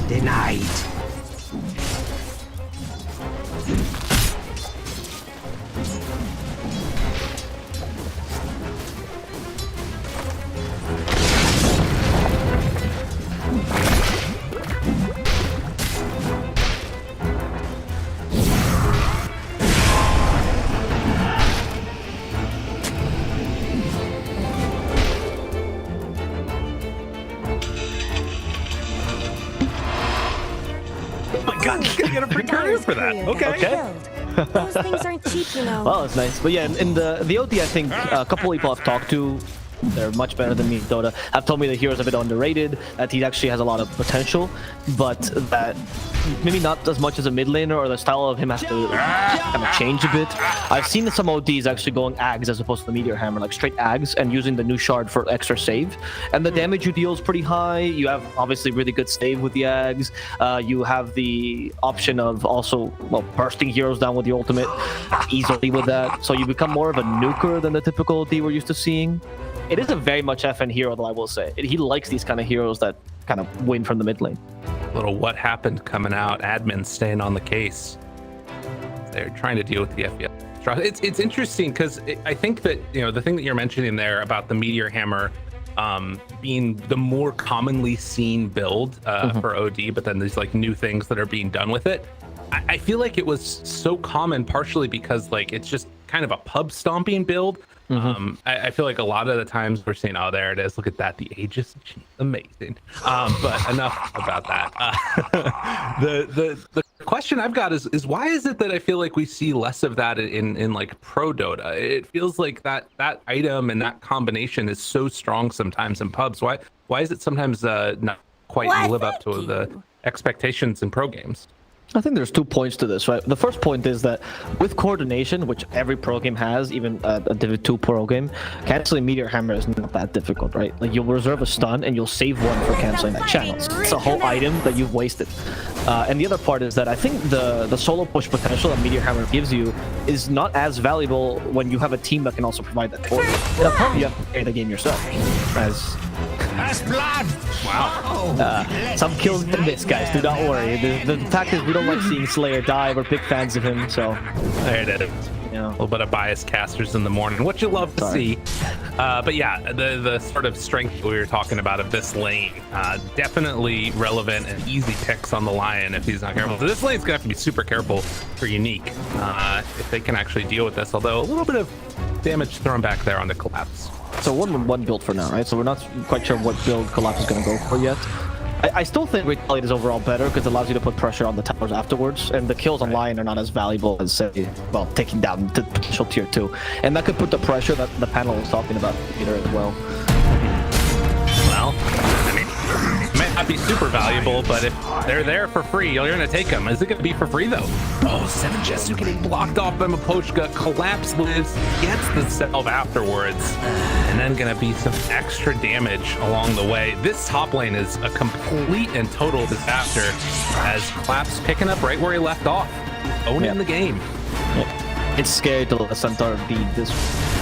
Denied. God, he's gonna get a free career for that. Okay. Those things aren't cheap, you know. Well, it's nice. But yeah, in the OT, I think a couple people I've talked to, they're much better than me in Dota, have told me the hero's a bit underrated, that he actually has a lot of potential, but that maybe not as much as a mid laner, or the style of him has to kind of change a bit. I've seen some ODs actually going Ags as opposed to the Meteor Hammer, like straight Ags, and using the new shard for extra save. And the damage you deal is pretty high. You have obviously really good save with the Ags. You have the option of also, well, bursting heroes down with the ultimate easily with that. So you become more of a nuker than the typical OD we're used to seeing. It is a very much FN hero, though, I will say. He likes these kind of heroes that kind of win from the mid lane. Little what happened coming out. Admin staying on the case. They're trying to deal with the FPS. It's interesting because I think that, you know, the thing that you're mentioning there about the Meteor Hammer being the more commonly seen build for OD, but then there's like new things that are being done with it. I feel like it was so common partially because like it's just kind of a pub stomping build. I feel like a lot of the times we're saying, oh, there it is, look at that, the Aegis, amazing. But enough about that. The question I've got is why is it that I feel like we see less of that in like pro Dota? It feels like that item and that combination is so strong sometimes in pubs. Why is it sometimes not quite live up to the expectations in pro games? I think there's 2 points to this, right? The first point is that with coordination, which every pro game has, even a Div 2 pro game, canceling Meteor Hammer is not that difficult, right? Like, you'll reserve a stun and you'll save one for canceling that channel. It's a whole item that you've wasted. And the other part is that I think the solo push potential that Meteor Hammer gives you is not as valuable when you have a team that can also provide that for you. It'll probably you have to play the game yourself, as... blood! Wow. Some kills in this, guys. Do not worry. The fact is, we don't like seeing Slayer die. We're big fans of him, so... There it is. Yeah. A little bit of biased casters in the morning, what you love to see. But yeah, the sort of strength we were talking about of this lane, definitely relevant and easy picks on the Lion if he's not careful. So this lane's gonna have to be super careful for Unique if they can actually deal with this, although a little bit of damage thrown back there on the Collapse. So one build for now, right? So we're not quite sure what build Collapse is going to go for yet. I still think Retaliate is overall better because it allows you to put pressure on the towers afterwards, and the kills on Lion are not as valuable as, say, well, taking down the potential tier 2. And that could put the pressure that the panel was talking about later as well. Well, I mean, it might not be super valuable, but if they're there for free, you're going to take them. Is it going to be for free, though? Oh, 7 Jesu getting blocked off by Mapochka. Collapse lives, gets the salve afterwards, and then going to be some extra damage along the way. This top lane is a complete and total disaster as Collapse picking up right where he left off, owning the game. It's scary to let Centaur be this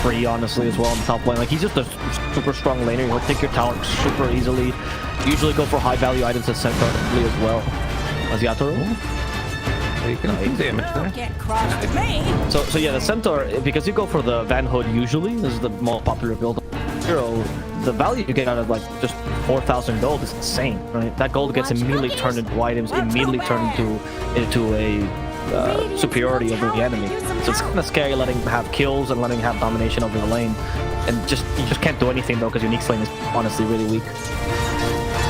free, honestly, as well on the top lane. Like, he's just a super strong laner. He'll take your tower super easily. Usually go for high value items as Centaur as well. As Yatoro. You can do damage there. Get crossed with me. So yeah, the Centaur, because you go for the Van Hood usually, this is the most popular build. Hero, the value you get out of like just 4,000 gold is insane, right? That gold gets immediately turned into items, immediately turned into a superiority over the enemy. So it's kind of scary letting him have kills and letting him have domination over the lane. And you just can't do anything though because Unique's lane is honestly really weak.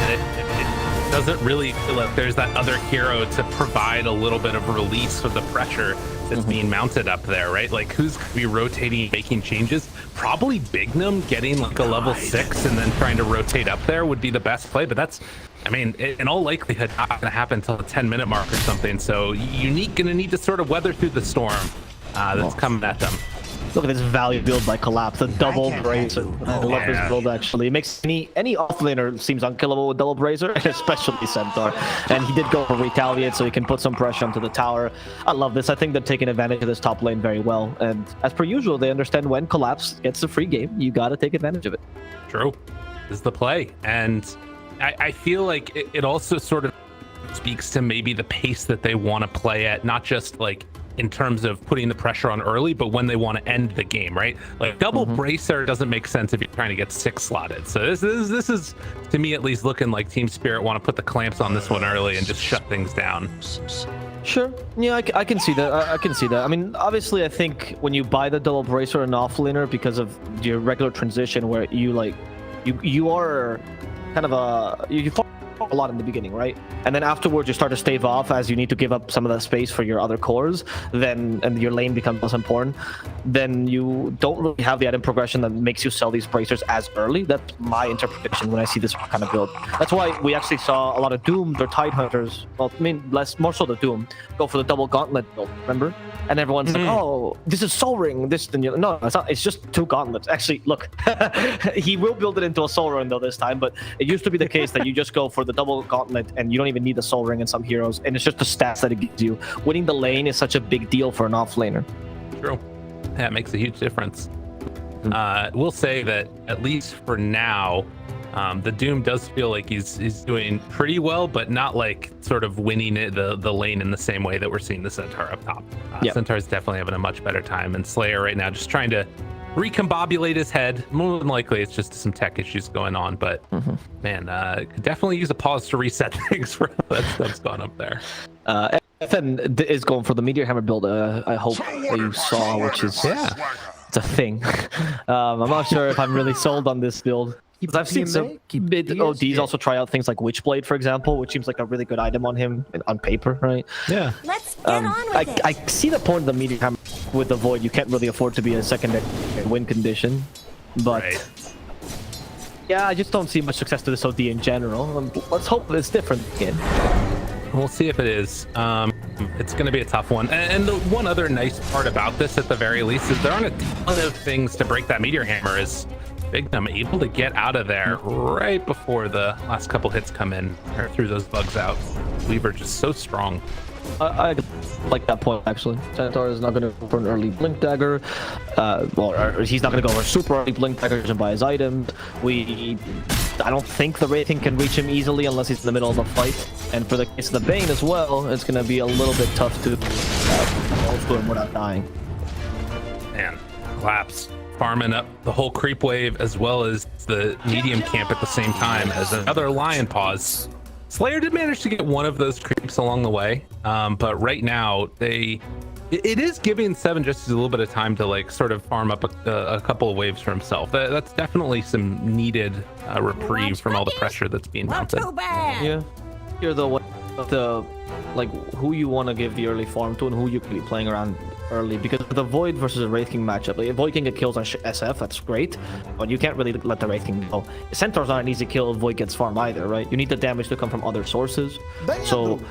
It doesn't really feel like there's that other hero to provide a little bit of release of the pressure that's being mounted up there, right? Like, who's gonna be rotating, making changes? Probably Bignum getting like a level 6 and then trying to rotate up there would be the best play, but that's, I mean, in all likelihood, not gonna happen until the 10-minute mark or something. So Unique gonna need to sort of weather through the storm that's coming at them. Look at this value build by Collapse, the double brazier. I love this build actually. It makes any offlaner seems unkillable with double brazier, and especially Centaur. And he did go for Retaliate, so he can put some pressure onto the tower. I love this. I think they're taking advantage of this top lane very well. And as per usual, they understand when Collapse gets a free game, you got to take advantage of it. True. This is the play. And I feel like it also sort of speaks to maybe the pace that they want to play at, not just like in terms of putting the pressure on early, but when they want to end the game, right? Like double bracer doesn't make sense if you're trying to get 6 slotted. So this is to me at least looking like Team Spirit want to put the clamps on this one early and just shut things down. Sure. Yeah, I can see that. I can see that. I mean, obviously, I think when you buy the double bracer and offlaner because of your regular transition, where you are kind of you fall a lot in the beginning, right? And then afterwards you start to stave off as you need to give up some of that space for your other cores, and your lane becomes less important, then you don't really have the item progression that makes you sell these bracers as early. That's my interpretation when I see this kind of build. That's why we actually saw a lot of Dooms or Tide Hunters, well, I mean, more so the Doom, go for the double gauntlet build, remember? And everyone's like, oh, this is Soul Ring. No, it's not. It's just 2 gauntlets. Actually, look, he will build it into a Soul Ring though this time, but it used to be the case that you just go for the double gauntlet and you don't even need the Soul Ring in some heroes, and it's just the stats that it gives you. Winning the lane is such a big deal for an offlaner. True. That makes a huge difference. We'll say that at least for now, the Doom does feel like he's doing pretty well, but not like sort of winning the lane in the same way that we're seeing the Centaur up top. Centaur's definitely having a much better time, and Slayer right now just trying to recombobulate his head. More than likely it's just some tech issues going on, but man, could definitely use a pause to reset things for that's gone up there. FN is going for the Meteor Hammer build. I hope that you saw, which is it's a thing. I'm not sure if I'm really sold on this build. Because I've seen some mid ODs also try out things like Witchblade, for example, which seems like a really good item on him on paper, right? Yeah. Let's get on with it. I see the point of the Meteor Hammer with the Void. You can't really afford to be a secondary win condition, but yeah, I just don't see much success to this OD in general. Let's hope it's different again. We'll see if it is. It's going to be a tough one. And the one other nice part about this, at the very least, is there aren't a ton of things to break that Meteor Hammer. Is Bignum able to get out of there right before the last couple hits come in, or threw those bugs out. Weaver just so strong. I like that point, actually. Centaur is not going to go for an early Blink Dagger. Or he's not going to go for super early Blink Dagger and buy his items. I don't think the Wraithing can reach him easily unless he's in the middle of a fight. And for the case of the Bane as well, it's going to be a little bit tough to hold him without dying. Man, collapse. Farming up the whole creep wave as well as the medium camp at the same time as another Lion Paws. Slayer did manage to get one of those creeps along the way, but right now it is giving Seven just a little bit of time to like sort of farm up a couple of waves for himself. That's definitely some needed reprieve from all the pressure that's being mounted. Not too bad. Yeah, you're the like who you want to give the early farm to and who you could be playing around early, because the Void versus a Wraith King matchup, like, if Void King get kills on SF, that's great, but you can't really let the Wraith King go. Centaur's not an easy kill if Void gets farm either, right? You need the damage to come from other sources. So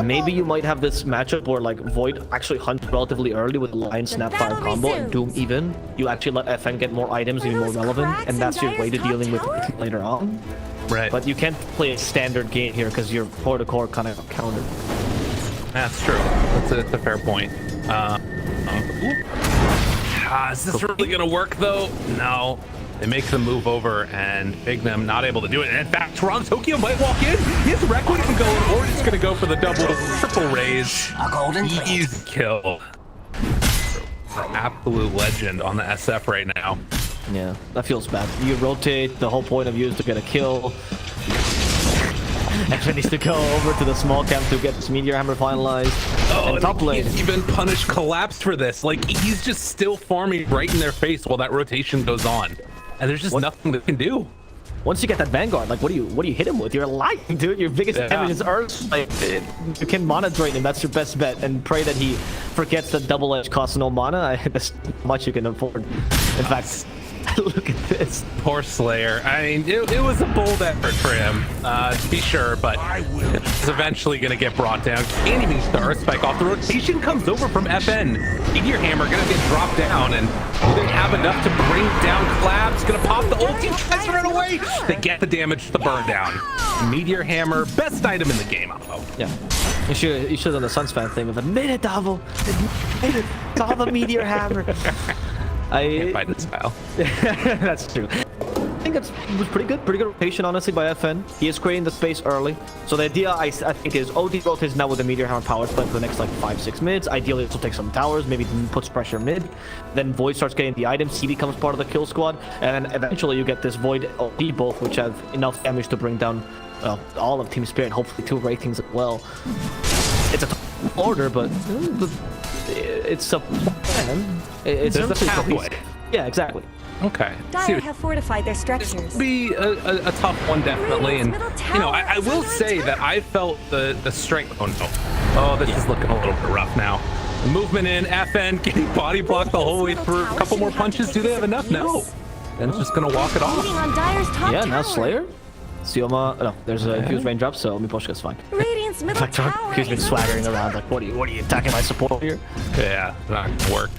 maybe you might have this matchup where like Void actually hunts relatively early with Lion Snapfire combo and Doom even. You actually let FN get more items and be more relevant, and that's your way to dealing with it later on. Right. But you can't play a standard game here because you're core to core kind of countered. That's true. That's a fair point. Is this really gonna work though? No. They make the move over, and Bignum not able to do it. And in fact, Strong Tokyo might walk in. His Requiem can go in, or he's gonna go for the triple raise. Easy kill. Absolute legend on the SF right now. Yeah, that feels bad. You rotate, the whole point of you is to get a kill. FN needs to go over to the small camp to get this Meteor Hammer finalized. Oh, and top lane. He's even punished Collapse for this. Like, he's just still farming right in their face while that rotation goes on. And there's just nothing they can do. Once you get that Vanguard, like, what do you hit him with? You're lying, dude. Your biggest damage is Earth. Like, you can mana drain him. That's your best bet. And pray that he forgets the double edge costs no mana. That's much you can afford. In fact, look at this. Poor Slayer. I mean, it was a bold effort for him, to be sure, but it's eventually going to get brought down. Can't even start a spike off. The rotation comes over from FN. Meteor Hammer going to get dropped down, and will they have enough to bring down Collapse? Going to pop the ulti, tries to run away. They get the damage to the burn down. Meteor Hammer, best item in the game. Yeah. You should have done the Sunspan thing with a minute double. It's all the Meteor Hammer. I can't fight this style. That's true. think it was pretty good rotation, honestly, by FN. He is creating the space early. So the idea, I think, is OD rotates now with the Meteor Hammer power split for the next like 5-6 minutes. Ideally, also take some towers, maybe puts pressure mid. Then Void starts getting the items. He becomes part of the kill squad, and then eventually you get this Void OD both, which have enough damage to bring down all of Team Spirit. Hopefully 2 ratings as well. It's a tough order, but it's a plan. It's a pathway. Yeah, exactly. Okay. Dire have fortified their This structures. will be a tough one, definitely. And, you know, I will say that I felt the strength. Oh, no. Oh, this is looking a little bit rough now. The movement in, FN getting body blocked the whole way through. A couple more punches. Do they have enough? No. And it's just going to walk it off. On Dire's top Yeah, now tower. Slayer. Sioma, no, there's a infused raindrop, so Miposhka is fine. Radiant's middle tower. He's been is swaggering under around like, what are you attacking my support here? Yeah, not gonna work.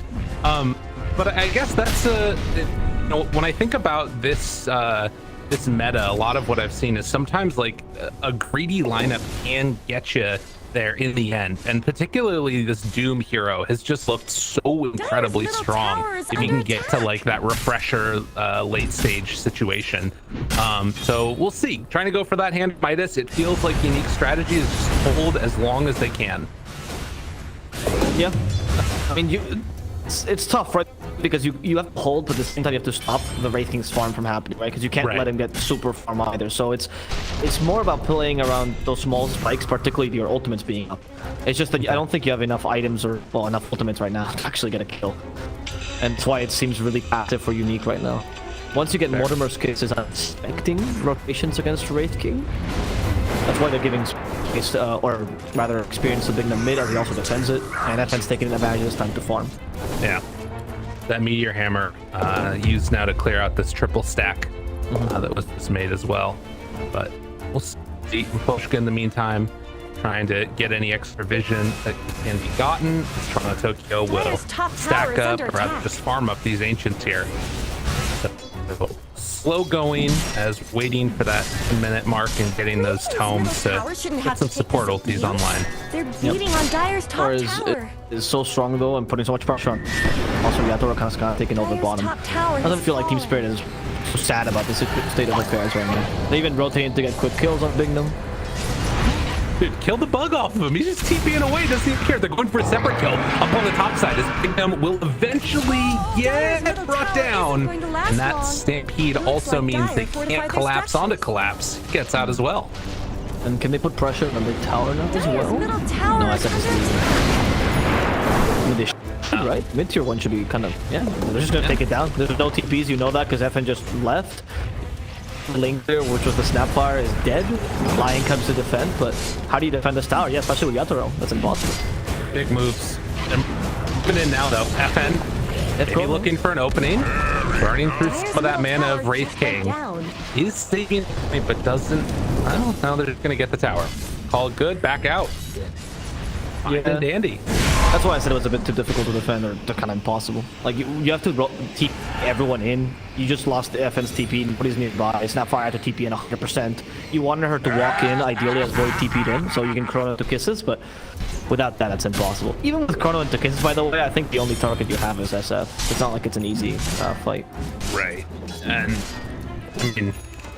But I guess that's you know, when I think about this this meta, a lot of what I've seen is sometimes like a greedy lineup can get you there in the end, and particularly this Doom hero has just looked so incredibly middle strong tower is if you can under get to like that refresher late stage situation. So we'll see. Trying to go for that hand of Midas, it feels like unique strategy is just hold as long as they can. Yeah, I mean, it's tough, right? Because you have to hold, but at the same time you have to stop the Wraith King's farm from happening, right? Because you can't let him get super farm either. So it's more about playing around those small spikes, particularly your ultimates being up. It's just that I don't think you have enough items or, well, enough ultimates right now to actually get a kill. And that's why it seems really active for Unique right now. Once you get Mortimer's cases, I'm expecting rotations against Wraith King. That's why they're giving space, or rather experience to big them mid, as he also defends it. And FN's taking advantage of this time to farm. Yeah. That Meteor Hammer used now to clear out this triple stack that was just made as well. But we'll see. Miposhka in the meantime, trying to get any extra vision that can be gotten. Toronto Tokyo will Dire's top tower stack is up, under or rather attack. just farm up these ancients here. So, slow going as waiting for that 10-minute mark and getting those tomes to get some support ultis online. They're beating on Dire's top Or tower. is so strong though and putting so much pressure on. Also, Yatoro kind of taking over Dire's bottom. top tower Doesn't has feel like Team fallen. Spirit is so sad about the state of affairs right now. They even rotating to get quick kills on Bignum. Dude, kill the bug off of him. He's just TPing away. Doesn't even care. They're going for a separate kill up on the top side. As Bignum will eventually get middle brought tower down. isn't going to last And that long. stampede Looks also like means Dire they fortified can't their collapse onto collapse. He gets out as well. And can they put pressure on the tower now as Dire's well? middle tower No, I is said under it's attack. I mean, they should, right? Mid tier 1 should be kind of, yeah, they're just gonna take it down. There's no TPs, you know that, because FN just left. Link there, which was the Snapfire, is dead. Lion comes to defend, but how do you defend this tower? Yeah, especially with Yatoro. That's impossible. Big moves. They're moving in now, though. FN maybe looking for an opening. Burning through some of that mana of Wraith King. He's saving it, but doesn't. I don't know. They're just going to get the tower. Call it good. Back out. Fine and dandy. That's why I said it was a bit too difficult to defend, or kind of impossible. Like, you have to TP everyone in. You just lost the FN's TP, nobody's nearby. Snapfire had to TP in 100%. You wanted her to walk in, ideally as Void TP'd in, so you can Chrono to Kisses, but without that, it's impossible. Even with Chrono into Kisses, by the way, I think the only target you have is SF. It's not like it's an easy fight. Right. And, I mean,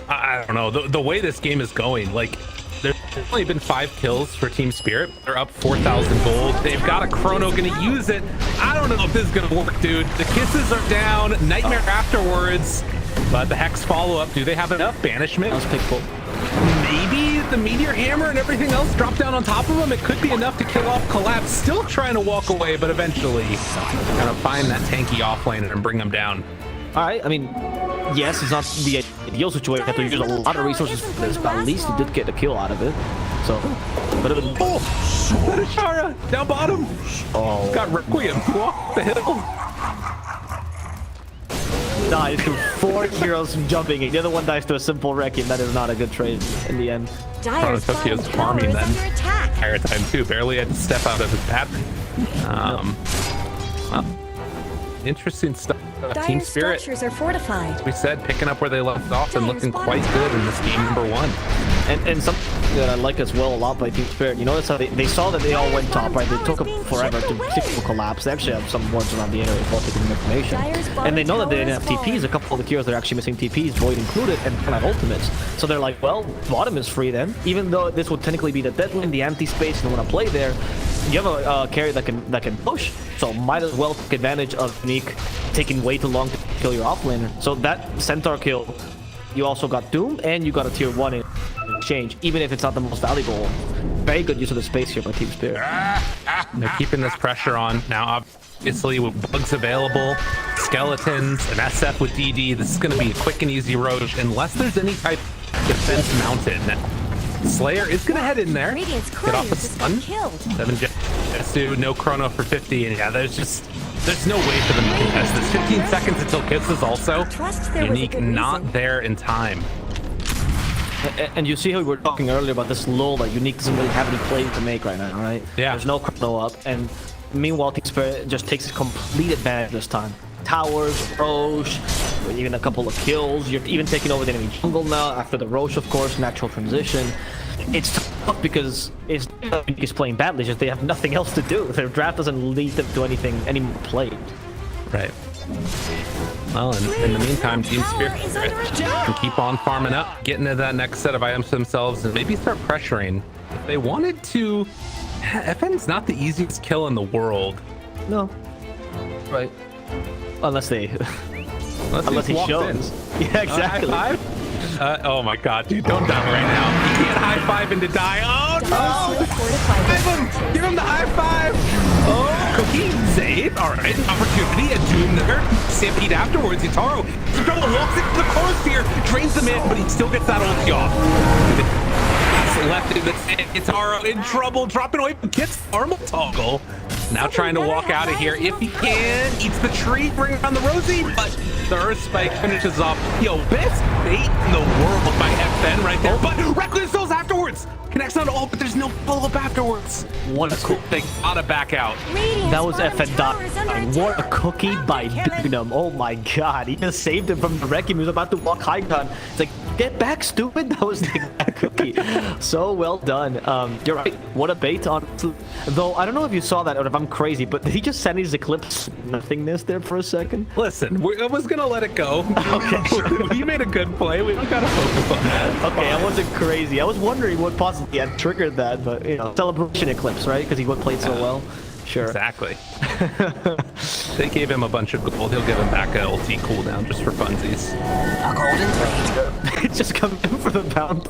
I don't know. The way this game is going, like, there's only been 5 kills for Team Spirit. They're up 4,000 gold. They've got a Chrono gonna use it. I don't know if this is gonna work, dude. The kisses are down. Nightmare afterwards. But the Hex follow-up, do they have enough? Banishment? That was pickful. Maybe the Meteor Hammer and everything else drop down on top of them. It could be enough to kill off Collapse. Still trying to walk away, but eventually gonna find that tanky offlane and bring them down. All right, I mean, yes, it's not the ideal situation. You have to use a lot of resources for this, but at least you did get a kill out of it. So, but it was... Oh! That is Shara! Down bottom! Oh. Got Requiem. Walk the hill. Dies to 4 heroes from jumping, and the other one dies to a simple wrecking. That is not a good trade in the end. Dire's Tokyo's bottom tower farming is then. under attack. Entire time too. Barely had to step out of his pattern. Well, interesting stuff. Team Dire's Spirit, structures are fortified. we said, picking up where they left off and looking quite good in this game number 1. And something that I like as well a lot by Team Spirit, you notice how they saw that they all went top, right? They took them forever to technical collapse. They actually have some words around the area as well taking information. And they know that they didn't have TPs. A couple of the heroes that are actually missing TPs, Void included, and don't have ultimates. So they're like, well, bottom is free then. Even though this would technically be the dead lane, the empty space, and want to play there, you have a carry that can push. So might as well take advantage of Unique taking way too long to kill your offlaner. So that Centaur kill, you also got Doom and you got a tier 1 in exchange, even if it's not the most valuable. Very good use of the space here by Team Spirit. They're keeping this pressure on. Now, obviously, with bugs available, skeletons, an SF with DD, this is going to be a quick and easy roach, unless there's any type of defense mounted. Slayer is going to head in there, get off a stun. 7 Jesu, no chrono for 50, and yeah, there's no way for them to contest this. 15 seconds until Kisses also. Unique not there in time. And you see how we were talking earlier about this lull that Unique doesn't really have any plays to make right now, right? Yeah. There's no chrono up, and meanwhile Team Spirit just takes a complete advantage this time. Towers, Roche, even a couple of kills. You're even taking over the enemy jungle now after the Roche, of course, natural transition. It's tough because it's playing badly, just they have nothing else to do. Their draft doesn't lead them to anything any more played. Right. Well, in the meantime, Team Spirit can keep on farming up, getting to that next set of items themselves, and maybe start pressuring. If they wanted to, FN's not the easiest kill in the world. No. Right. Unless he shows. In. Yeah, exactly. Oh my god, dude, don't die right now. You can't high five and to die. Oh no! High five! Give him the high five! Oh, Cookie save. All right, opportunity. A Doom there. Stampede afterwards. Itaro walks into the chronosphere, drains them in, but he still gets that ulti off. Left in the Itaro in trouble, dropping away, gets the armor toggle. Now trying to walk out of here if he can. Eats the tree, bring around the Rosie, but the Earth Spike finishes off. Yo, best bait in the world by FN right there. But Reckless Souls afterwards. Connects on all, but there's no follow-up afterwards. What a cool thing. Gotta back out. That was FN dot. What a cookie by Dignum. Oh my god. He just saved him from the wreck. He was about to walk high gun. It's like, get back, stupid. That was the exact cookie. So well done. You're right. What a bait on. Though I don't know if you saw that or if I'm crazy, but did he just send his Eclipse nothingness there for a second? Listen, I was gonna let it go. Okay, sure. You made a good play. We don't gotta focus on that. Okay, I wasn't crazy. I was wondering what possibly had triggered that, but you know, celebration Eclipse, right? Because he played so well. Sure. Exactly. They gave him a bunch of gold. He'll give him back an LT cooldown just for funsies. A golden blade. It's just coming in for the bounty.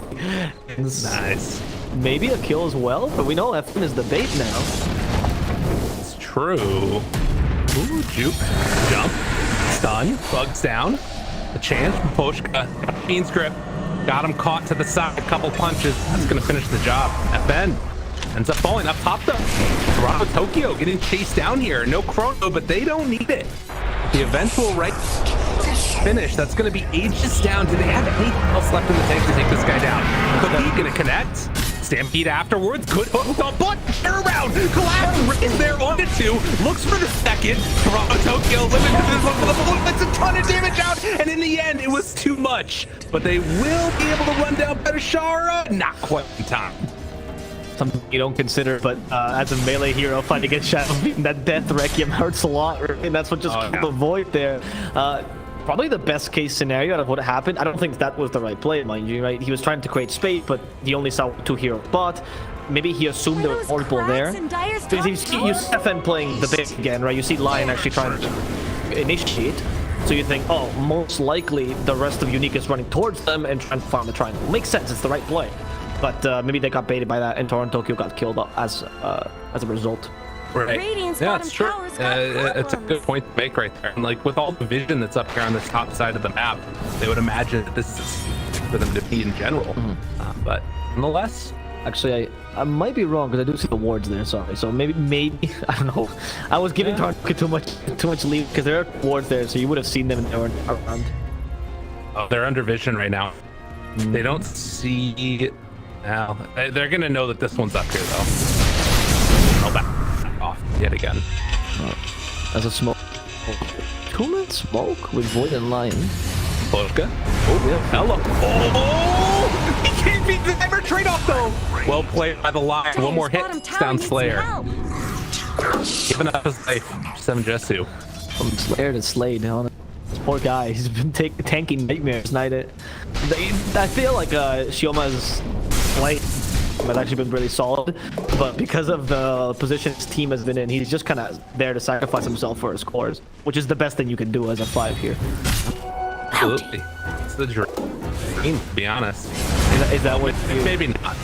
Nice. Maybe a kill as well, but we know FN is the bait now. It's true. Ooh, juke. Jump. Stun. Bugs down. A chance from Poshka. Fiend's grip. Got him caught to the side. A couple punches. That's going to finish the job. FN ends up falling up top though. Toronto Tokyo getting chased down here. No chrono, but they don't need it. The eventual right finish, that's going to be ages down. Do they have anything else left in the tank to take this guy down? Cookie going to connect. Stampede afterwards. Good hook on butt. Turn around. Collapse is there on it too. Looks for the second. Toronto Tokyo limited to this one for the balloon. That's a ton of damage out. And in the end, it was too much. But they will be able to run down Petashara. Not quite in time. Something you don't consider, but as a melee hero fighting against Shadow Beam, that death Requiem hurts a lot, and that's what just killed the Void there. Probably the best case scenario out of what happened. I don't think that was the right play, mind you, right? He was trying to create space, but he only saw 2 heroes. But maybe he assumed there were more people there. Because you see FN playing the bait again, right? You see Lion actually trying to initiate. So you think, oh, most likely the rest of Unique is running towards them and trying to farm the triangle. Makes sense, it's the right play. But maybe they got baited by that, and Toronto Tokyo got killed as a result. Right. Yeah, it's true. It's a good point to make right there. And like with all the vision that's up here on the top side of the map, they would imagine that this is for them to be in general. But nonetheless, actually, I might be wrong because I do see the wards there. Sorry. So maybe I don't know. I was giving Toronto too much leave because there are wards there, so you would have seen them if they weren't around. Oh, they're under vision right now. They don't see. Now they're gonna know that this one's up here though. I'll back off yet again. As a smoke Coolant smoke with Void and Lion. Polka. Oh, yeah. Hello. Oh, he can't beat the Timer trade-off, though. Well played by the Lion. One more hit. Down Slayer. Giving up his life. 7 Jesu. From Slayer to Slade, honestly. This poor guy, he's been tanking nightmares night it. I feel like Shioma's play has actually been really solid, but because of the position his team has been in, he's just kind of there to sacrifice himself for his scores, which is the best thing you can do as a 5 here. Absolutely. It's the dream, to be honest. Is that what you... Maybe not.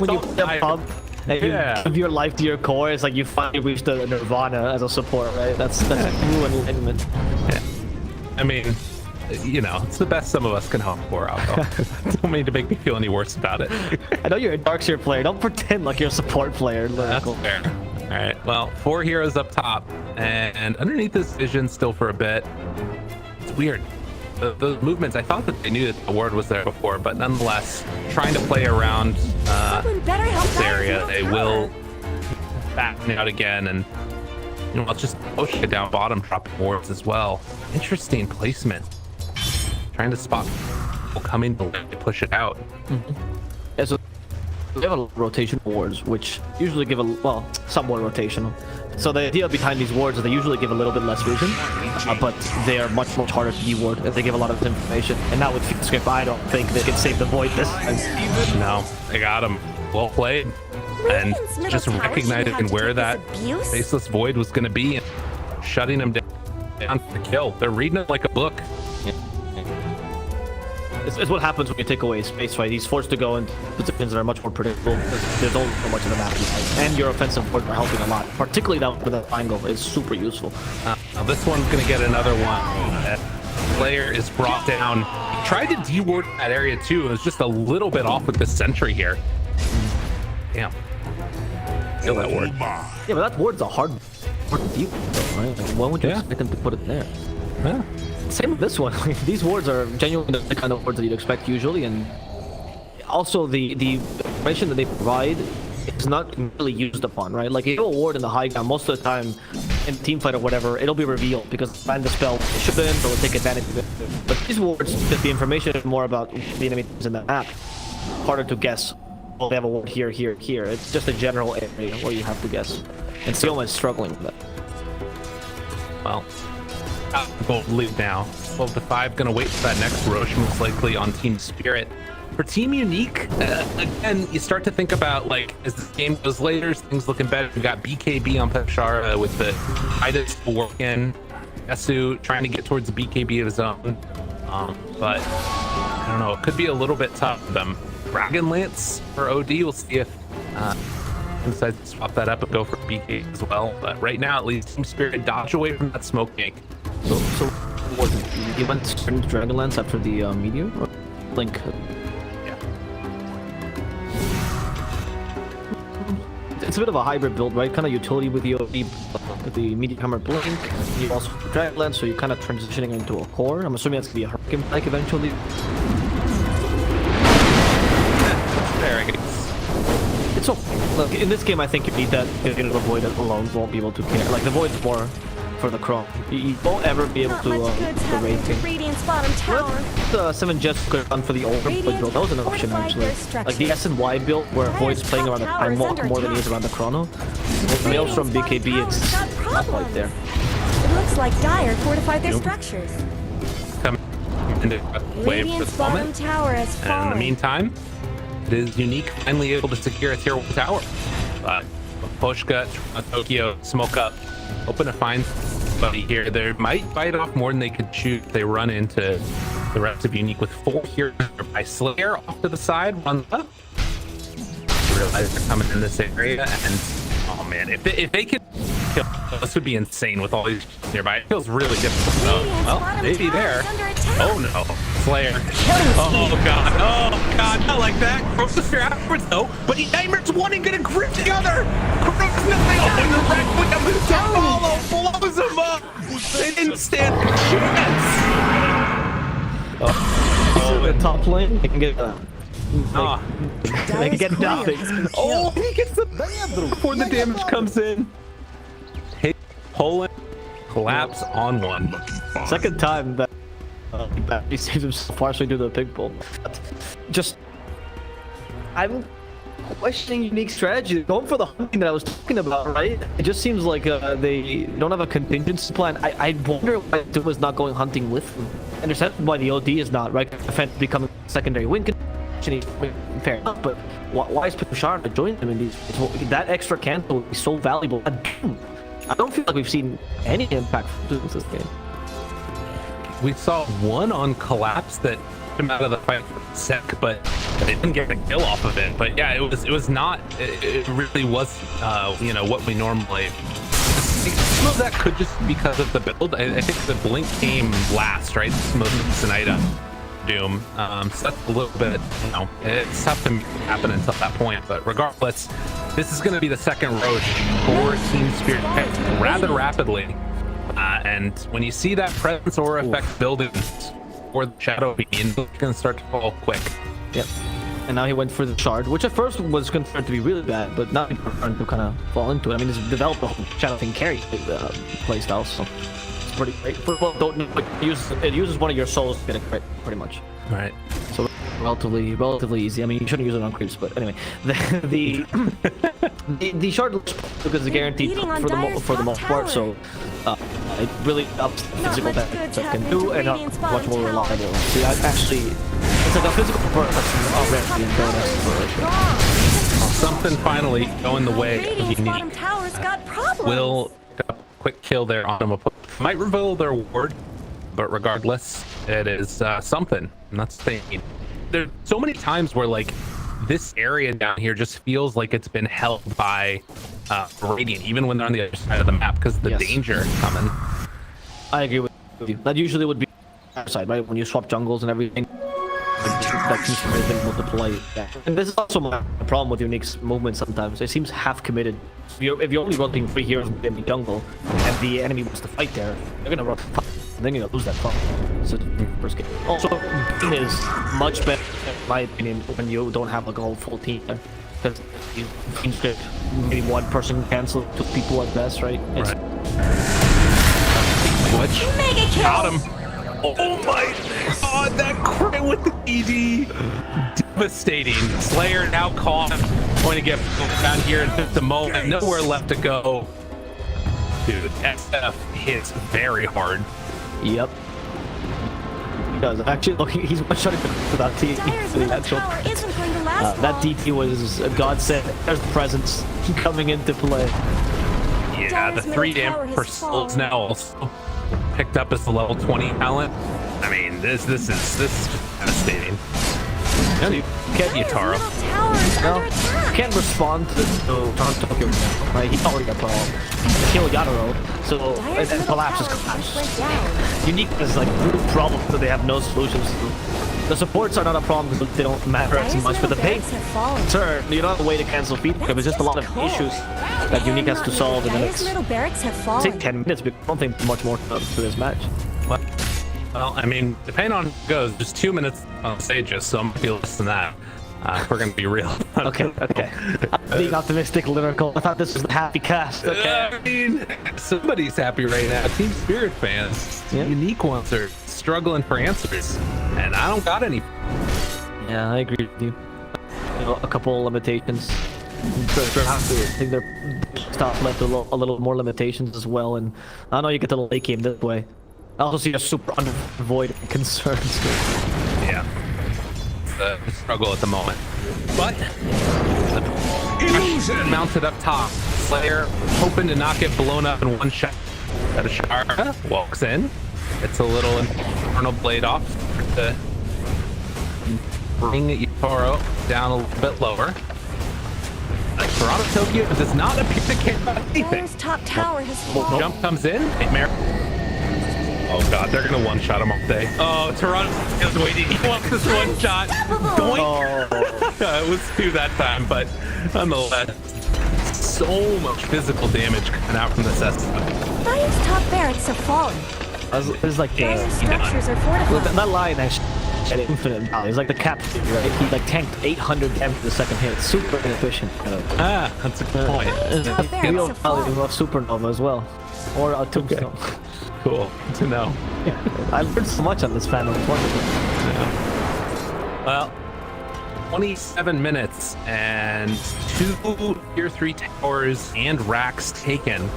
When you play a pub and you give your life to your core, it's like you finally reached the nirvana as a support, right? That's true enlightenment. Yeah. I mean, you know, it's the best some of us can hope for, Alco. Don't mean to make me feel any worse about it. I know you're a Darkseer player. Don't pretend like you're a support player. That's fair. All right. Well, 4 heroes up top, and underneath this vision still for a bit. It's weird. The movements, I thought that they knew that the ward was there before, but nonetheless, trying to play around this area, they will back out again, and you know, I'll just push it down bottom, dropping wards as well. Interesting placement. Trying to spot people coming to push it out. Yeah, so they have a rotation wards, which usually give somewhat rotational. So the idea behind these wards is they usually give a little bit less vision, but they are much harder to deward if they give a lot of information. And now with Script, I don't think they can save the void this time. No, they got him. Well played. And just recognizing where that faceless void was going to be and shutting him down for the kill. They're reading it like a book. It's what happens when you take away space, right? He's forced to go into positions that are much more predictable. There's only so much of the map he has. And your offensive work are helping a lot. Particularly that with that angle is super useful. Now this one's going to get another one. Player is brought down. He tried to deward that area too. It was just a little bit off with the sentry here. Damn. Kill that ward. Yeah, but that ward's a hard ward to deal with, right? Like, why would you expect them to put it there? Yeah. Same with this one. These wards are genuinely the kind of wards that you'd expect usually, and also the information that they provide is not really used upon, right? Like if you have a ward in the high ground, most of the time in team fight or whatever, it'll be revealed because find the spell shouldn't or will take advantage of it. But these wards, the information is more about the enemies in the map. Harder to guess. Well, they have a ward here, here, here. It's just a general area where you have to guess. And Sioma is struggling with that. Well, both lead now. 12-5, gonna wait for that next Roche, most likely on Team Spirit. For Team Unique, again, you start to think about, like, as the game goes later, things looking better. We got BKB on Peshara with the Ida still working. Esu trying to get towards the BKB of his own. But, I don't know, it could be a little bit tough for them. Dragonlance for OD, we'll see if decides to swap that up and go for BK as well. But right now, at least Team Spirit dodge away from that smoke gank. So what, you went to Dragonlance after the meteor? Or Blink? Yeah. It's a bit of a hybrid build, right? Kind of utility with the OD, with the Meteor Hammer Blink. You also Dragonlance, so you're kind of transitioning into a core. I'm assuming that's gonna be a Hurricane like eventually. There, I guess. It's okay. Look, in this game, I think you need that. You're gonna avoid it alone. Won't be able to care. Like the void's more for the Chrome. You won't ever be able to the rating. Radiant's bottom tower. The 7 Jets could run for the older build. That was an option actually. Like the S and Y build, where Void's playing around the time walk more than he is around the Chrono. With Maelstrom BKB, it's not quite there. It looks like Dire fortified their structures. Come into wave for Radiant's the bottom moment. tower has And in fallen. the meantime, it is Unique finally able to secure a tier 1 tower. Poshka, Tokyo, smoke up, hoping to find somebody here. They might bite off more than they could shoot if they run into the rest of Unique with 4 here by Slayer off to the side, runs up. Realize they're coming in this area, and oh man, if they can kill, this would be insane with all these nearby. It feels really difficult though. Well, maybe there. Oh no, Slayer. Oh god, not like that. Cross the spear afterwards though, but Nightmare's one and gonna grip the other. Cross the red with him to follow, blows him up. They didn't stand a chance. Oh, the top lane, they can get they can get nothing. Oh, he gets the before the damage comes in. Hey, Poland collapse on one. Second time that he saves himself partially due to the pig pull. But just, I'm questioning Unique strategy. Going for the hunting that I was talking about, right? It just seems like they don't have a contingency plan. I wonder why Doom is not going hunting with them. I understand why the OD is not, right? Defense becoming secondary win condition. Fair enough, but why is Picard to join them in these? That extra cancel would be so valuable. I don't feel like we've seen any impact from Doom this game. We saw one on collapse that took him out of the fight for a sec, but they didn't get a kill off of it. But yeah, it was not. It really was, you know, what we normally. Some of that could just be because of the build. I think the blink came last, right? Most of the Snyder Doom. So that's a little bit, you know, it's tough to happen until that point. But regardless, this is going to be the second Roche for Team Spirit rather rapidly. And when you see that presence or effect building or the shadow being, it's going to start to fall quick. Yep. And now he went for the shard, which at first was considered to be really bad, but now he's starting to kind of fall into it. I mean, he's developed a whole shadow thing carry playstyle, so it's pretty great. Well, don't know, it uses one of your souls to get a crit, pretty much. Right. So relatively easy. I mean, you shouldn't use it on creeps, but anyway, the shard because it's guaranteed for the most part, so it really ups the physical that can do, and much more reliable. So actually, it's like a physical burst already in Dota. Something finally going the way of Unique. Will pick up a quick kill there on him. Might reveal their ward, but regardless, it is something, and that's the thing. There's so many times where like this area down here just feels like it's been held by Radiant, even when they're on the other side of the map, because the danger coming. I agree with you. That usually would be the side, right? When you swap jungles and everything, that seems to be able to play. And this is also my problem with Unique's movement sometimes. It seems half committed. If you're only rotating 3 heroes in the jungle, and the enemy wants to fight there, you're gonna run. And then you're gonna lose that fight. So first game. Also, team is much better, in my opinion, when you don't have like a whole full team. Because you can maybe one person cancel 2 people at best, right? It's Which got him. Oh my god, that crit with the ED. Devastating. Slayer now caught. Going to get down here in just a moment. Nowhere left to go. Dude, SF hits very hard. Yep. He does. Actually, look, he's one-shotting without TP. That DT was a godsend. There's the presence coming into play. Yeah, the 3 damage per souls now also picked up as the level 20 talent. I mean, this is devastating. You can't Yataro. No, can't respond to Tokyo, right? He already got kill Yataro, so and collapse is collapse. Unique is like real problem that they have no solutions to. The supports are not a problem because they don't matter as much, but the pain turn, you don't have a way to cancel feedback. There's just a lot of issues that Unique has to solve in the next take 10 minutes, but I don't think much more to this match. Well, I mean, depending on how it goes, just 2 minutes on stages, so I'm gonna be less than that. We're gonna be real. Okay. I'm being optimistic, lyrical. I thought this was the happy cast. Okay. I mean, somebody's happy right now. Team Spirit fans, Unique ones are struggling for answers, and I don't got any. Yeah, I agree with you. You know, a couple limitations. I think their staff left a little more limitations as well, and I know you get to the late game this way. I also see a super under void concerns. Yeah, it's a struggle at the moment, but mounted up top. Slayer hoping to not get blown up in one shot. That Ashara walks in. It's a little infernal blade off to bring Yatoro down a little bit lower. Toronto Tokyo does not appear to care about anything. Top tower has fallen. Jump comes in. Oh god, they're gonna one-shot him all day. Oh, Toronto is waiting. He wants this one-shot. Doink! It was 2 that time, but nonetheless, so much physical damage coming out from this SF. Dire's top barracks have fallen. It's like Dire's structures are fortified. that line actually had infinite value. It's like the cap, right? He like tanked 800 damage the second hit. Super inefficient. That's a good point. Real value of Supernova as well. or a tombstone. Cool to know. I learned so much on this panel. It's wonderful. Yeah. Well, 27 minutes and 2 tier 3 towers and racks taken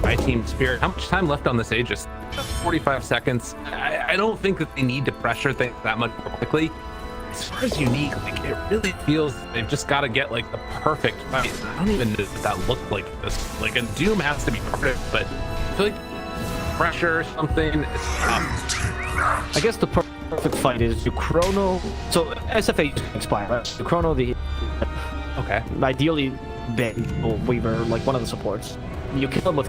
by Team Spirit. How much time left on this Aegis? Just 45 seconds. I don't think that they need to pressure things that much more quickly. As far as unique, like, it really feels they've just got to get like the perfect fight. I don't even know if that looked like this. Like a Doom has to be perfect, but I feel like pressure or something is tough. I guess the perfect fight is you chrono. So SFA expire, right? You chrono the Okay. ideally Ben or Weaver, like one of the supports. You kill him with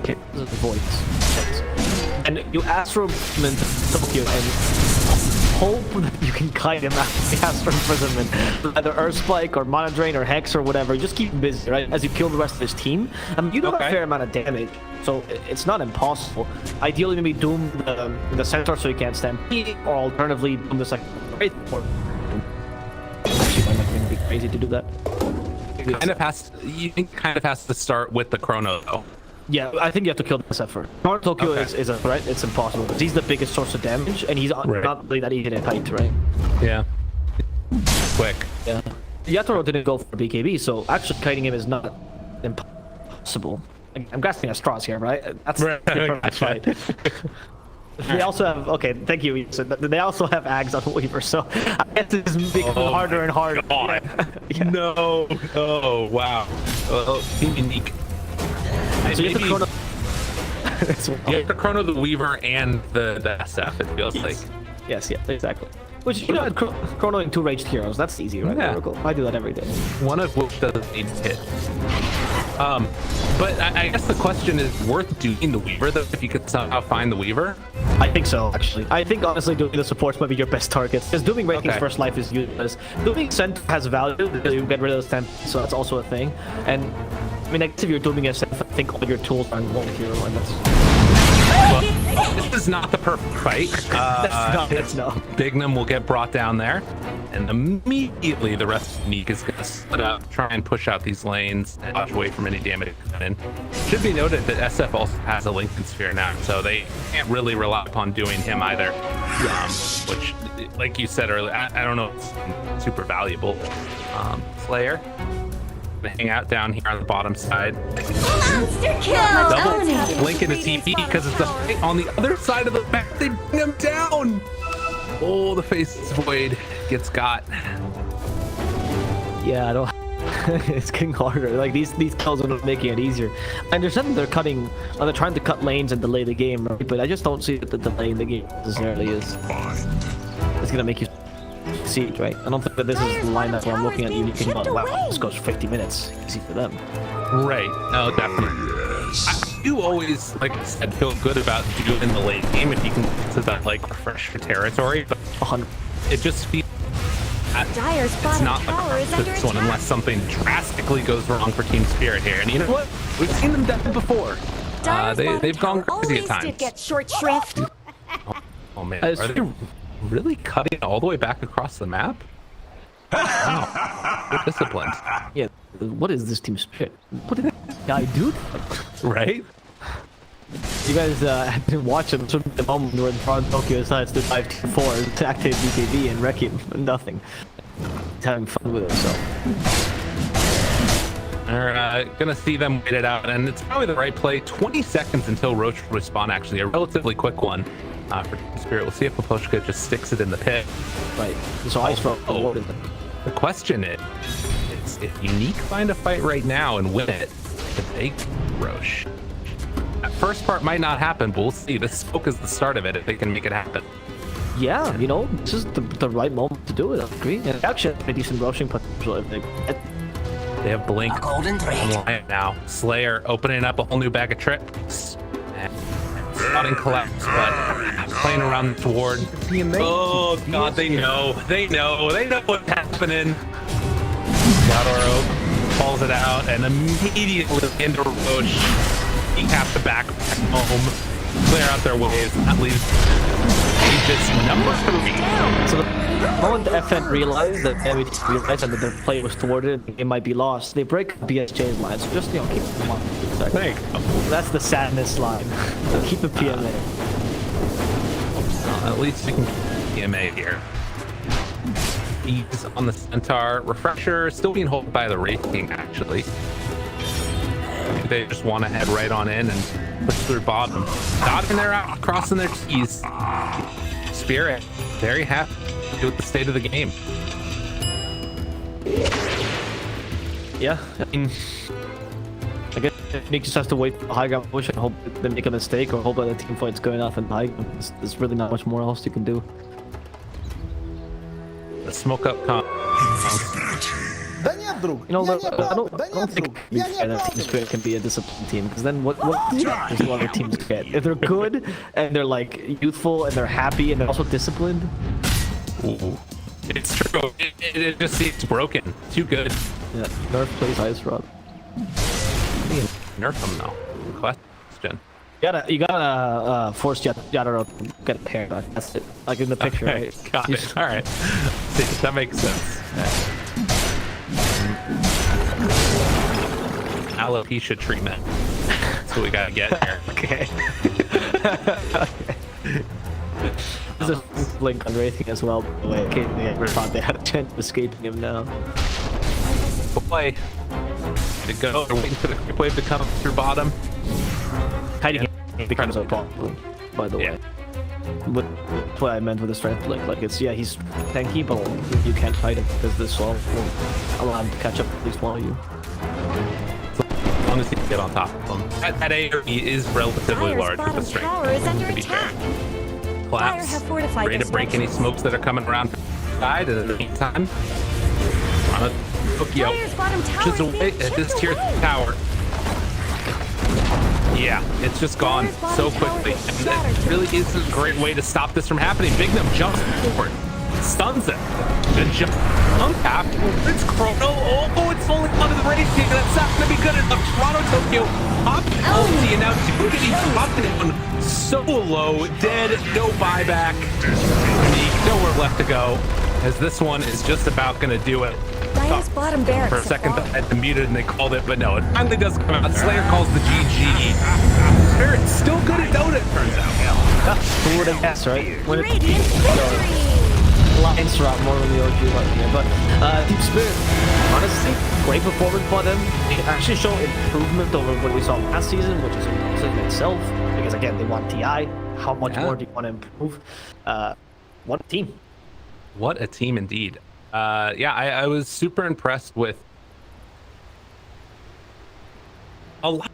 voids, and you astro him into Tokyo and hope that you can kite him out of the astro imprisonment, either Earth Spike or Mana Drain or Hex or whatever. You just keep him busy, right? As you kill the rest of his team. I mean, you do a fair amount of damage, so it's not impossible. Ideally, maybe Doom the centaur so you can't stampede, or alternatively Doom the second. Or actually, might not be crazy to do that. You think kind of has to start with the chrono though. Yeah, I think you have to kill the SF first. Power Tokyo is a threat. It's impossible. He's the biggest source of damage, and he's not really that easy to kite, right? Yeah. Quick. Yeah. Yatoro didn't go for BKB, so actually kiting him is not impossible. I'm grasping at straws here, right? That's the perfect fight. They also have, okay, thank you. So they also have Ags on Weaver, so I guess it's becoming harder and harder. Yeah. No. Oh, wow. Team Unique. So you have to chrono. You have to chrono the Weaver and the SF, it feels like. Yes, yeah, exactly. Which, you know, chronoing 2 raged heroes, that's easy, right? Yeah. I do that every day. One of which doesn't need hit. But I guess the question is worth doing the Weaver though, if you could somehow find the Weaver? I think so, actually. I think honestly doing the supports might be your best target. Because doing Raking's first life is useless. Doing Cent has value because you get rid of the Stamp, so that's also a thing. And I mean, I guess if you're doing a Cent, I think all your tools are in one hero, and that's... Well, this is not the perfect fight. That's no. Bignum will get brought down there, and immediately the rest of Unique is going to split up, try and push out these lanes and dodge away from any damage coming in. Should be noted that SF also has a Lincoln Sphere now, so they can't really rely upon doing him either. Which, like you said earlier, I don't know if it's super valuable. Slayer. Hang out down here on the bottom side. Monster kill! Double blink into TP because it's the fight on the other side of the map. They bring him down. Oh, the Faceless Void gets got. Yeah, I don't. It's getting harder. Like these kills are not making it easier. I understand they're trying to cut lanes and delay the game, right? But I just don't see that the delay in the game necessarily is. It's gonna make you siege, right? I don't think that this is the lineup where I'm looking at Unique and going, wow, this goes 50 minutes. Easy for them. Right. Oh, definitely. I do always, like I said, feel good about doing the late game if you can get to that like fresher territory. But it just feels it's not the this one unless something drastically goes wrong for Team Spirit here. And you know what? We've seen them die before. They've gone crazy at times. Did get short shrift. Oh man, are they really cutting all the way back across the map? Wow, good disciplined. Yeah, what is this Team Spirit? What did that guy do? Right? You guys didn't watch him. So the moment where Power Tokyo decides to 5-2-4 to activate BKB and wreck him. Nothing. He's having fun with himself. They're gonna see them wait it out, and it's probably the right play. 20 seconds until Roach will respawn, actually, a relatively quick one for Team Spirit. We'll see if Poposhka just sticks it in the pit. Right. So Ice Rock. The question is if Unique find a fight right now and win it, if they Roche. That first part might not happen, but we'll see. This smoke is the start of it if they can make it happen. Yeah, you know, this is the right moment to do it, I agree. And actually, a decent rushing potential if they have Blink A golden thread. online now. Slayer opening up a whole new bag of tricks. Not in collapse, but playing around the ward. Oh god, they know what's happening. Yadoro falls it out and immediately into Roche. He has to back home. clear out their waves. That leaves this number 3. So the moment the FN realized that realized that their play was thwarted, it might be lost. They break BSJ's line. So just keep them on. That's the sadness line. So keep the PMA. At least you can keep PMA here. He's on the Centaur. Refresher still being held by the Wraith King, actually. They just want to head right on in and push through bottom. Dodging their out, crossing their T's. Spirit, very happy with the state of the game. Yeah, I mean, I guess Nick just has to wait for high ground push and hope they make a mistake or hope that the team fight's going off in high ground. There's really not much more else you can do. The smoke up comp. You know, I don't think Team Spirit can be a disciplined team, because then what does a lot of teams get? If they're good and they're like youthful and they're happy and they're also disciplined. Ooh. It's true. It just seems broken. Too good. Yeah, Nerf plays Ice Rod. Nerf them though. Question. You gotta force Yadaro to get a haircut. That's it. Like in the picture, Okay, right? got it. All right. See, that makes sense. Yeah. Alopecia treatment. That's what we gotta get here. Okay. There's a blink on Wraithing as well, by the way. Okay, they ever thought they had a chance of escaping him now. Boy. To go. They're waiting for the quick wave to come through bottom. Hiding becomes a problem, by the way. That's what I meant with the strength blink. Like, it's, yeah, he's tanky, but you can't fight him because this wall will allow him to catch up at least one of you. As long as he can get on top of them. That AoE is relatively large with the strength. Tower is under attack. Collapse. Ready to break any smokes that are coming around from the side, and in the meantime, on a Tokyo, just away at this tier tower. Yeah, it's just gone so quickly. And it really isn't a great way to stop this from happening. Bignum jumps forward, stuns it, then jump untap. It's Chrono. Oh, it's only onto the Wraith King. That's not going to be good enough. Toronto Tokyo popped ulti, and now Duke popped it so low, dead, no buyback. Nowhere left to go, as this one is just about going to do it. Bottom barracks For a second, I had to mute it and they called it, but no, it finally does come out. Slayer calls the GG. Spirit's still good at Dota, it turns out. Who would have guessed, right? When Radiant victory! Lines are out more than the OG right here, but Team Spirit, honestly, great performance by them. They actually show improvement over what we saw last season, which is impressive in itself, because again, they want TI. How much more do you want to improve? What a team. What a team indeed. Yeah, I was super impressed with a lot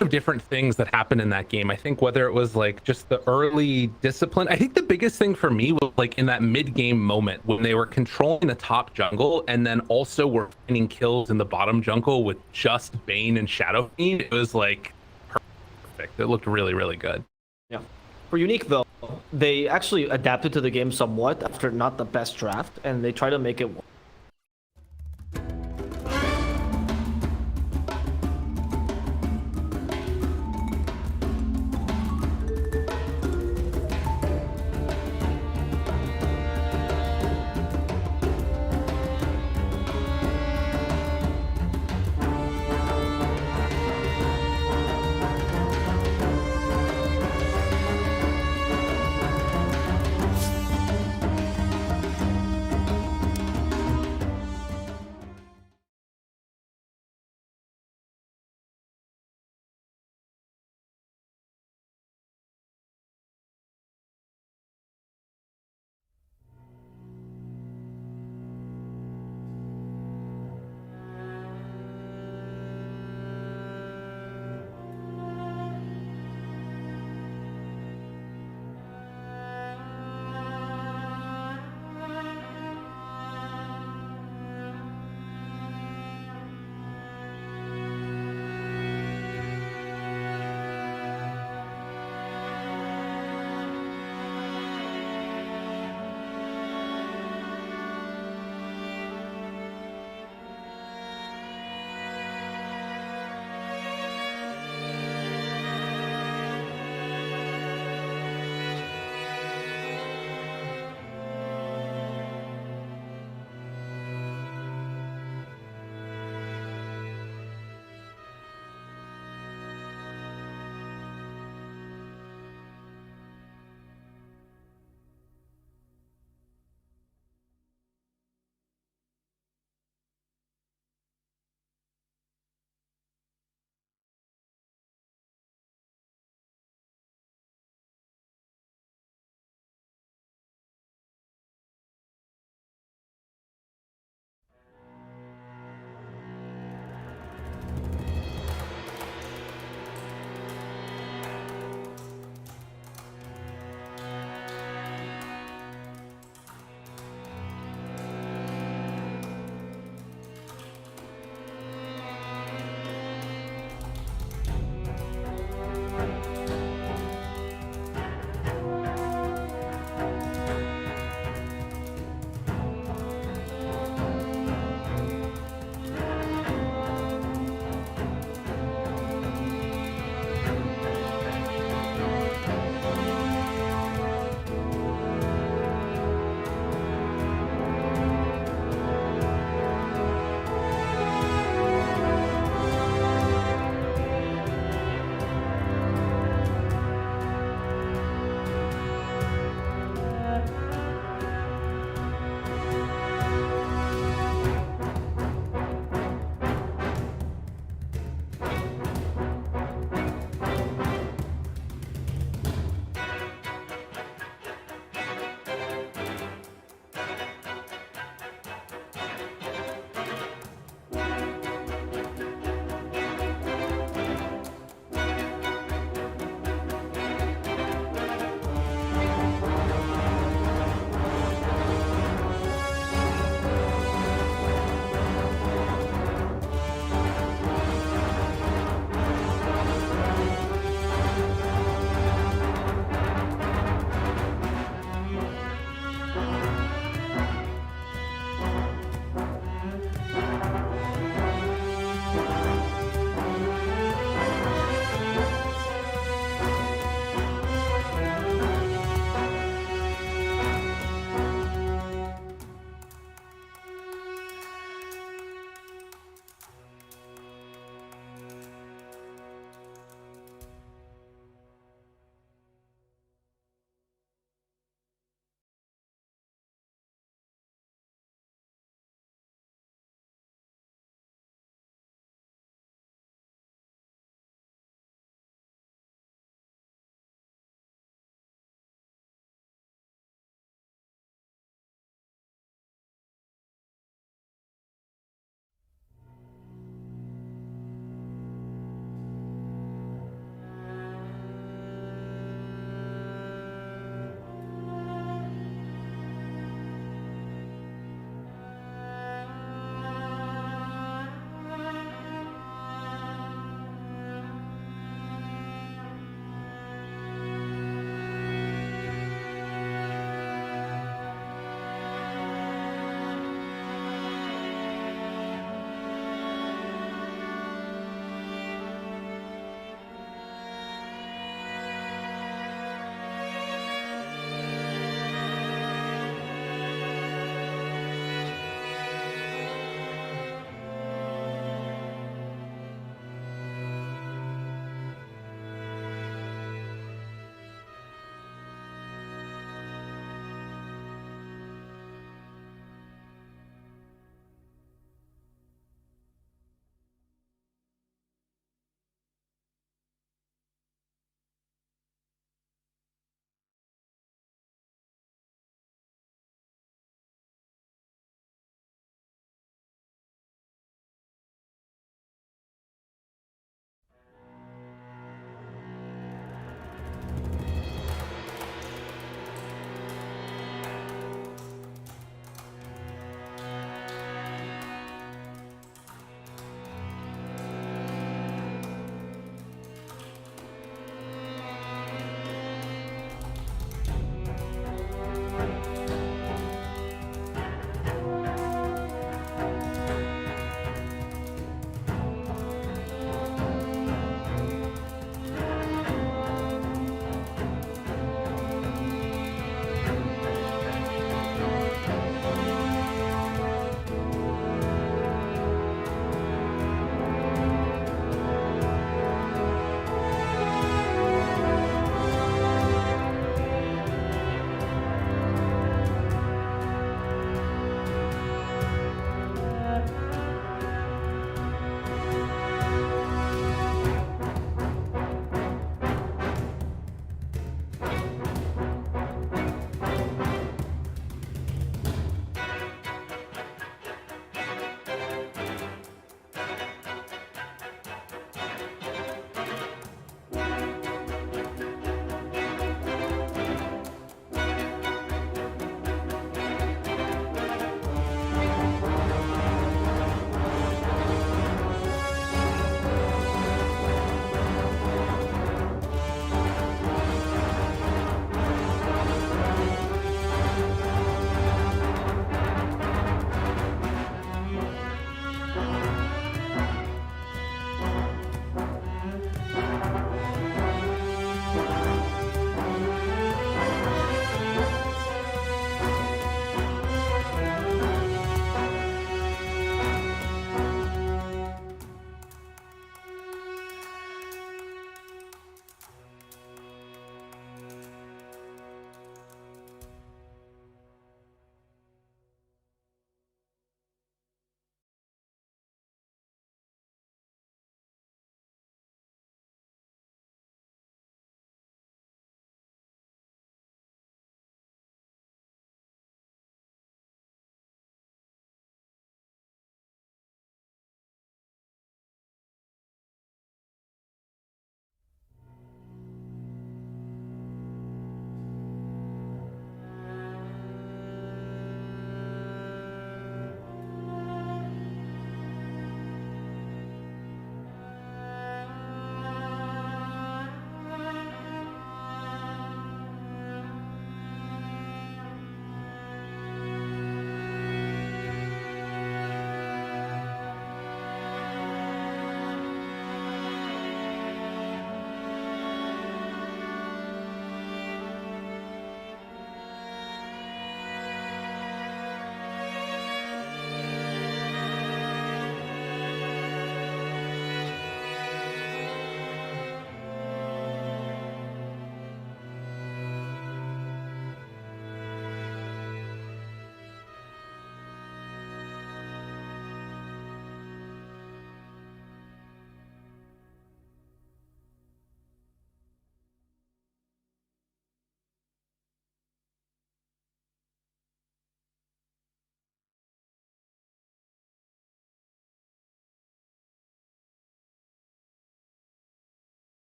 of different things that happened in that game. I think whether it was like just the early discipline, I think the biggest thing for me was like in that mid-game moment when they were controlling the top jungle and then also were finding kills in the bottom jungle with just Bane and Shadow Fiend. It was like perfect. It looked really, really good. Yeah. For Unique though, they actually adapted to the game somewhat after not the best draft, and they try to make it work.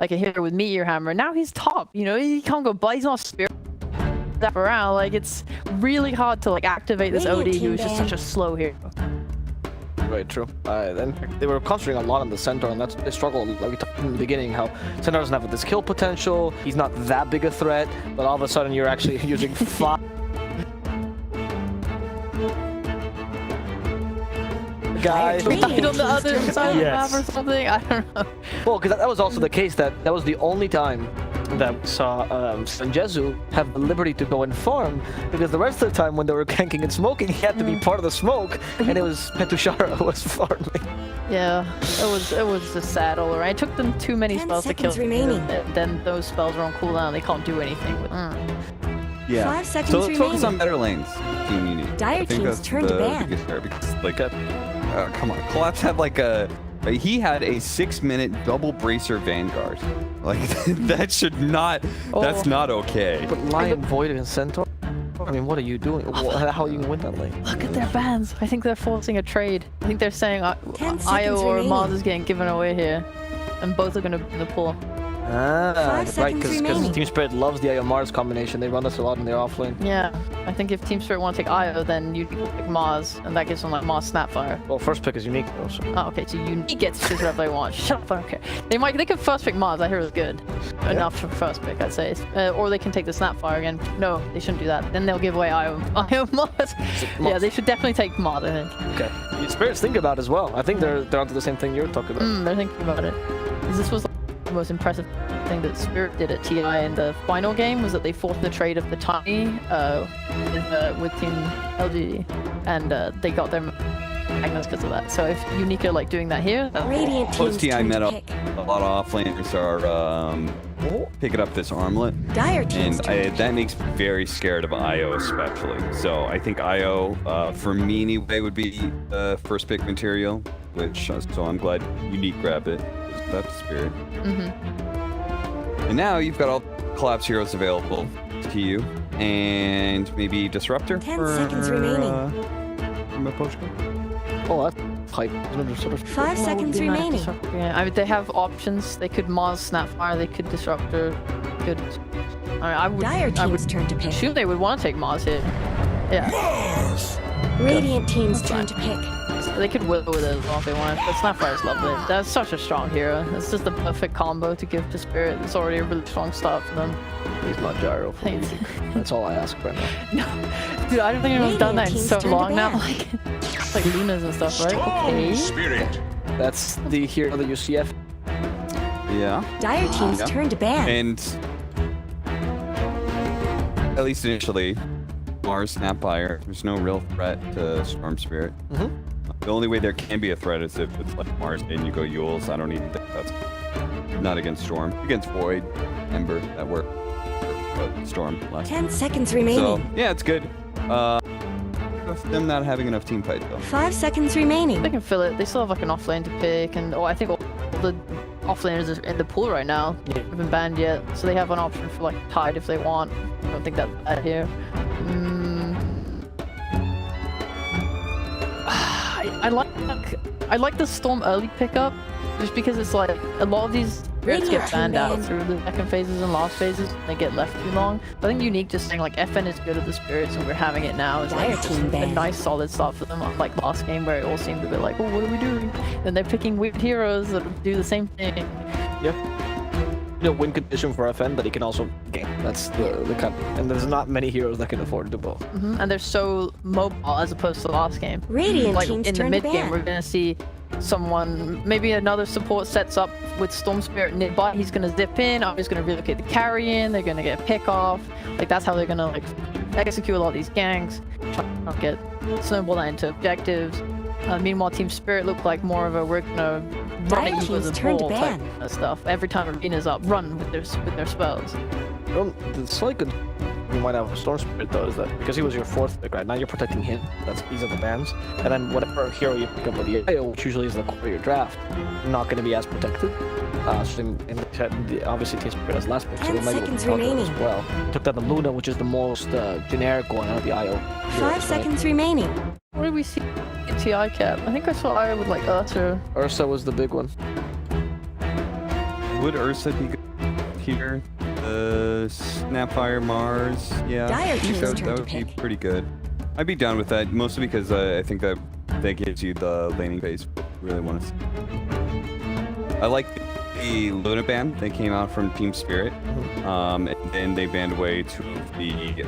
like a hero with Meteor Hammer. Now he's top. You know, he can't go, but he's not spirit step around. Like it's really hard to like activate this OD who's just such a slow hero. Right, true. Then they were concentrating a lot on the Centaur, and that's they struggle. Like we talked in the beginning, how Centaur doesn't have this kill potential. He's not that big a threat, but all of a sudden you're actually using 5. Guy Right on the other side Yes. of the map or something. I don't know. Well, because that was also the case that was the only time that we saw Sanjezu have the liberty to go and farm, because the rest of the time when they were ganking and smoking, he had to be part of the smoke, and it was Petushara who was farming. Yeah, it was just sad all around. It took them too many 10 spells to kill. seconds remaining. Then those spells are on cooldown. They can't do anything with. Yeah. 5 seconds So let's focus remaining. on better lanes. Team Unity. Dire I think team's that's turn to the ban. biggest there because, like, come on, Collapse had like he had a 6-minute double bracer Vanguard. Like that should not. That's not okay. But Lion, Void, and Centaur? I mean, what are you doing? How are you gonna win that lane? Look at their bans. I think they're forcing a trade. I think they're saying 10 Io seconds or remaining. Mars is getting given away here, and both are gonna be in the pool. Five Right, seconds because remaining. Team Spirit loves the Io Mars combination. They run this a lot in their offlane. Yeah, I think if Team Spirit want to take Io, then you pick Mars, and that gives them like Mars Snapfire. Well, first pick is unique though. So. Oh, okay, so Unique gets to choose whatever they want. Shut up, I don't care. They could first pick Mars. I hear it's good enough for first pick, I'd say. Or they can take the Snapfire again. No, they shouldn't do that. Then they'll give away Io Mars. Yeah, they should definitely take Mars, I think. Okay. Spirits think about it as well. I think they're onto the same thing you're talking about. They're thinking about it. 'Cause this was the most impressive thing that Spirit did at TI in the final game, was that they forced the trade of the Tiny with Team LGD, and they got their magnets because of that. So if Unique are like doing that here, Radiant team's Post TI turn met to up. pick. A lot of offlaners are picking up this armlet, Dire team's and turn to that pick. makes me very scared of Io especially. So I think Io, for me anyway, would be the first pick material. Which so I'm glad Unique grabbed it. 'Cause that's Spirit. And now you've got all Collapse heroes available to you, and maybe Disruptor. 10 seconds remaining. Oh, that's hype. Isn't it sort of- 5 seconds remaining. Yeah, I mean they have options. They could Mars Snapfire. They could Disruptor. Could. I would. Dire I would team's turn to pick. assume they would want to take Mars here. Yeah, Radiant team's turn to pick. they could will with it as well if they want. But Snapfire is lovely. That's such a strong hero. It's just the perfect combo to give to Spirit. It's already a really strong start for them. He's not gyro. For me. That's all I ask right now. Dude, I don't think anyone's done that in Radiant so team's turn to long now. ban. Like Lunas and stuff, right? Okay. Spirit. That's the hero that you CF. Yeah. Dire team's Yeah. turn to ban. And at least initially, Mars Snapfire, there's no real threat to Storm Spirit. The only way there can be a threat is if it's like Mars and you go Yules. I don't even think that's not against Storm. Against Void, Ember, that work. But Storm last. 10 seconds So remaining. yeah, it's good. Them not having enough team fight though. 5 seconds remaining. They can fill it. They still have like an offlane to pick, and I think all the offlaners are in the pool right now. They haven't been banned yet, so they have an option for like Tide if they want. I don't think that's bad here. I like the Storm early pickup, just because it's like a lot of these spirits Radiant get banned team out ban. through the second phases and last phases. They get left too long. I think Unique just saying like FN is good at the spirits and we're having it now is like Dire just team a ban. nice solid start for them. Unlike last game where it all seemed a bit like, oh, what are we doing? Then they're picking weird heroes that do the same thing. Win condition for FN, but he can also game. That's the kind. And there's not many heroes that can afford to do both. And they're so mobile as opposed to last game. Radiant Like team's in the turn to mid game, ban. we're gonna see someone, maybe another support sets up with Storm Spirit nearby. He's gonna zip in. I'm just gonna relocate the carry in. They're gonna get a pick off. Like that's how they're gonna like execute a lot of these ganks. Try to get snowball that into objectives. Meanwhile, Team Spirit look like more of a we're gonna run Dire at you as team's a turn to ball type ban. of stuff. Every time arena's up, run with their spells. The slight good you might have with Storm Spirit though is that because he was your fourth pick, right? Now you're protecting him. These are the bans. And then whatever hero you pick up with the IO, which usually is the core of your draft, not going to be as protected. So obviously Team Spirit has last pick, so 10 they might be able to seconds target it as remaining. well. Took that the Luna, which is the most generic one out of the IO. 5 seconds remaining. What did we see in TI cap? I think I saw Io with like Ursa. Ursa was the big one. would Ursa be good here? Snapfire Mars, yeah. Dire I think team's that turn to would be pick. pretty good. I'd be down with that, mostly because I think that gives you the laning phase. Really want to see. I like the Luna ban that came out from Team Spirit, and then they banned away two of the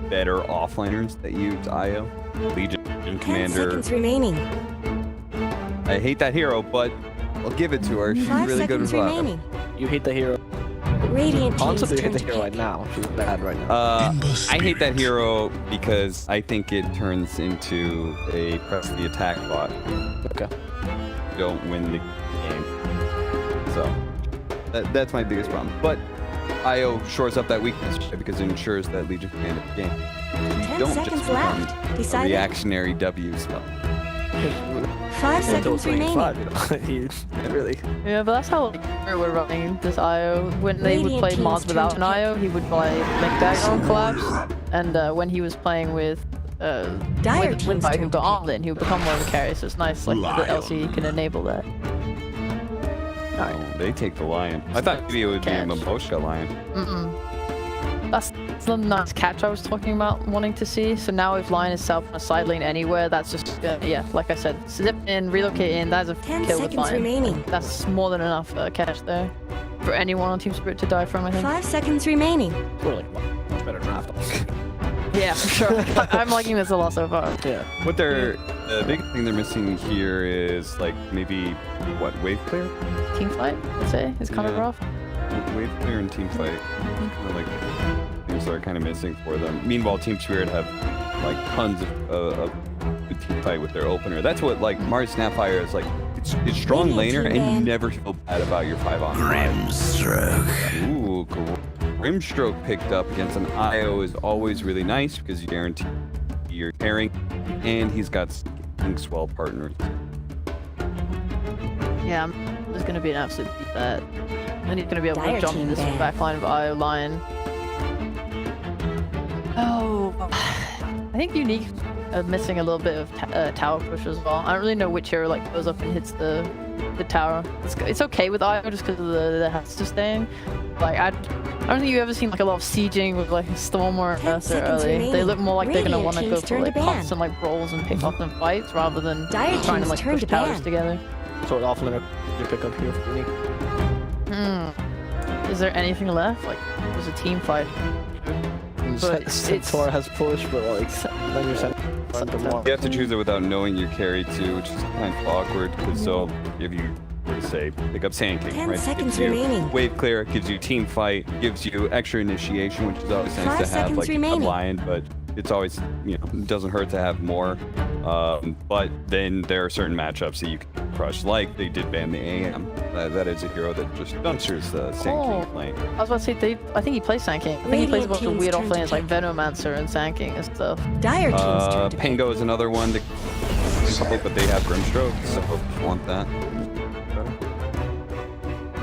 better offliners that used IO. Legion 10 Commander. seconds remaining. I hate that hero, but I'll give it to her. She's 5 really good seconds with remaining. You hate the hero. Radiant Honestly, team's you hate turn the to hero right pick. now. She's bad right now. I hate that hero because I think it turns into a press the attack bot. Okay. You don't win the game. So that's my biggest problem. But IO shores up that weakness because it ensures that Legion can end the game. You 10 don't seconds just become left. a Decided. reactionary W spell. 5 seconds remaining. Really. Yeah, but that's how we're running this IO. When they would Radiant play team's mods turn without to an IO, he would play Link Diagonal Collapse. And when he was playing with Dire with team's Limbo, turn who to got pick. Armlet, he would become more of a carry. So it's nice, like the LC can enable that. Oh, they take the lion. I thought maybe it would be a Catch. Maboshka lion. That's the nice catch I was talking about wanting to see. So now if Lion is self on a side lane anywhere, that's just, yeah, like I said, zip in, relocate in, that's a 10 kill with seconds Lion. remaining. That's more than enough catch there for anyone on Team Spirit to die from, I think. 5 seconds remaining. Really much better draft. Yeah, for sure. I'm liking this a lot so far. Yeah. What the big thing they're missing here is like maybe what wave clear? Team fight, I'd say, is kind of Yeah. rough. Wave clear and team fight. Are like things that are kind of missing for them. Meanwhile, Team Spirit have like tons of good team fight with their opener. That's what like Mars Snapfire is like. It's strong Radiant laner team and you ban. never feel bad about your 5-on-5. Grimstroke. Ooh, Grimstroke picked up against an IO is always really nice because you guarantee you're carrying, and he's got Inkswell partners. Yeah, there's going to be an absolute beat that. And he's going to be able Dire to jump team in this ban. back line of IO Lion. Oh, I think Unique missing a little bit of tower push as well. I don't really know which hero like goes up and hits the tower. It's okay with IO just because of the hats to staying. Like I don't think you've ever seen like a lot of sieging with like Storm or 10 Mercer seconds early. They remaining. look more like they're gonna Radiant want to go team's for turn to like ban. constant like brawls and pick up and fights rather than Dire trying to team's like turn push to towers ban. together. So offlaner you pick up here for Unique. Is there anything left? Like there's a team fight. But it's- Centaur has push, but like then you're sending more. You have to choose it without knowing your carry too, which is kind of awkward because so if you were to say pick up Sand King, 10 right? seconds Gives you remaining. Wave clear, gives you team fight, gives you extra initiation, which is always nice 5 to have seconds like a remaining. lion, but it's always it doesn't hurt to have more. But then there are certain matchups that you can crush, like they did ban the AM. That is a hero that just dumpsters the Sand King lane. I was about to say I think he plays Sand King. I think he plays a bunch of Radiant weird team's turn offlaners to like pick. Venomancer and Sand King and stuff. Dire team's turn to pick. Pango is another one that but they have Grimstroke, so if you want that.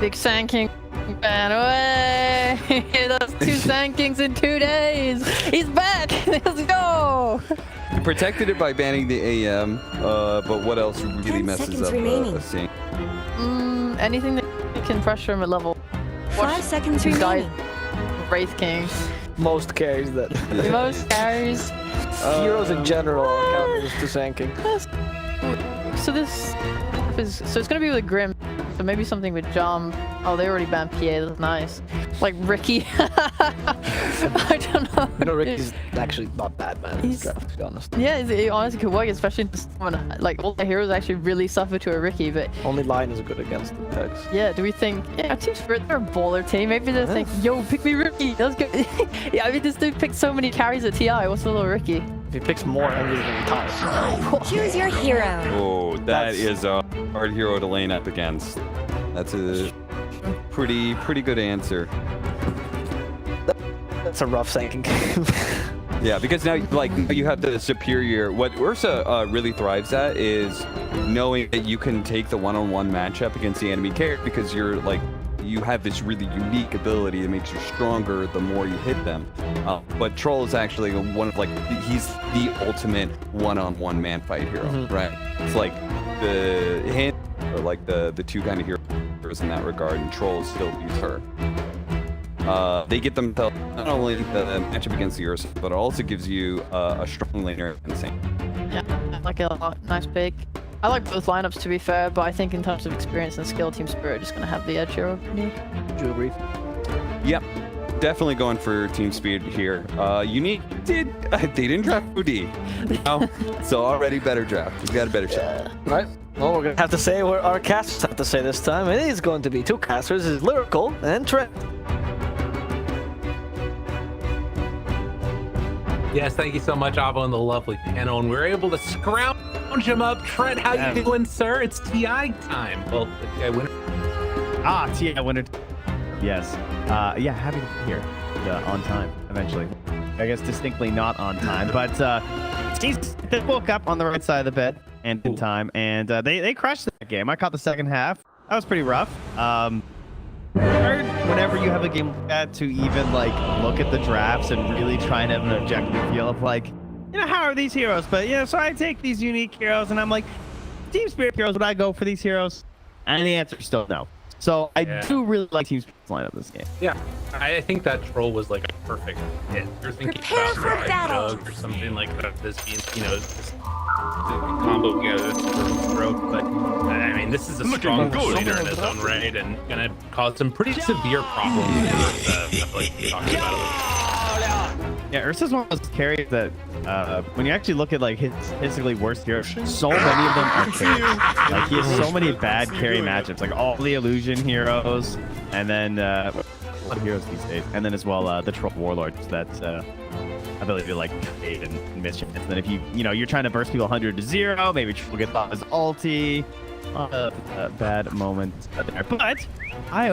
Big Sand King ban away! Those 2 Sand Kings in 2 days! He's back! Let's go! You protected it by banning the AM, but what else really 10 messes seconds up remaining. a Sand? Anything that can pressure him at level. 5 seconds These remaining. guys, Wraith King. Most carries that. Most carries. Heroes in general are counters to Sand King. So this is it's gonna be with Grim. So maybe something with Jump. Oh, they already banned PA. That's nice. Like Ricky. I don't know. You know, Ricky's actually not bad, man. In this He's- draft, to be honest. Yeah, it honestly could work, especially when like all the heroes actually really suffer to a Ricky. But Only Lion is good against the Pegs. yeah, do we think? Yeah, Team Spirit, they're a baller team. Maybe they'll think, yo, pick me Ricky. Let's go. Yeah, I mean, this dude picked so many carries at TI. What's the little Ricky? If he picks more angles than he tires. Choose your hero. Oh, that is a hard hero to lane up against. That's a pretty good answer. That's a rough Sand King game. Yeah, because now like you have the superior. What Ursa really thrives at is knowing that you can take the one-on-one matchup against the enemy character because you're like you have this really unique ability that makes you stronger the more you hit them. But Troll is actually one of he's the ultimate one-on-one man fight hero, right? It's like him or like the two kind of heroes heroes in that regard, and trolls still use her. They get themselves not only the matchup against the Ursa, but it also gives you a strong laner at the same time. Yeah, like a nice pick. I like both lineups to be fair, but I think in terms of experience and skill, Team Spirit just gonna have the edge here over Unique. Do you agree? Yep, definitely going for Team Speed here. Unique they didn't draft OD, you know? So already better draft. We got a better shot. Right. Well, we're gonna have to say what our casters have to say this time. It is going to be two casters: is Lyrical and Trent. Yes, thank you so much, Avo and the lovely panel. And we're able to scrounge him up. Trent, how you doing, sir? It's TI time. Well, the winner. TI winner. Yes. Yeah, happy to be here. On time, eventually. I guess distinctly not on time, but they woke up on the right side of the bed and in time, and they crushed that game. I caught the second half. That was pretty rough. Hard whenever you have a game like that to even like look at the drafts and really try and have an objective feel of like, you know, how are these heroes? But you know, so I take these unique heroes and I'm like, Team Spirit heroes, would I go for these heroes? And the answer is still no. So I do really like Team Spirit's lineup this game. Yeah, I think that troll was like a perfect hit. You're thinking Prepare about for like battle. Jug or something like that. This being, you know, just combo together this stroke. But I mean, this is a strong leader in his own right and gonna cause some pretty severe problems. Like talking about Yeah, Ursa's one of those carries that when you actually look at like his statistically worst heroes, so many of them are carries. Like he has so many bad carry matchups, like all the illusion heroes, and then what heroes these days, and then as well the troll warlords. That's ability to like trade and mischief. And then if you're trying to burst people 100 to 0, maybe troll gets off his ulti. Bad moments there, but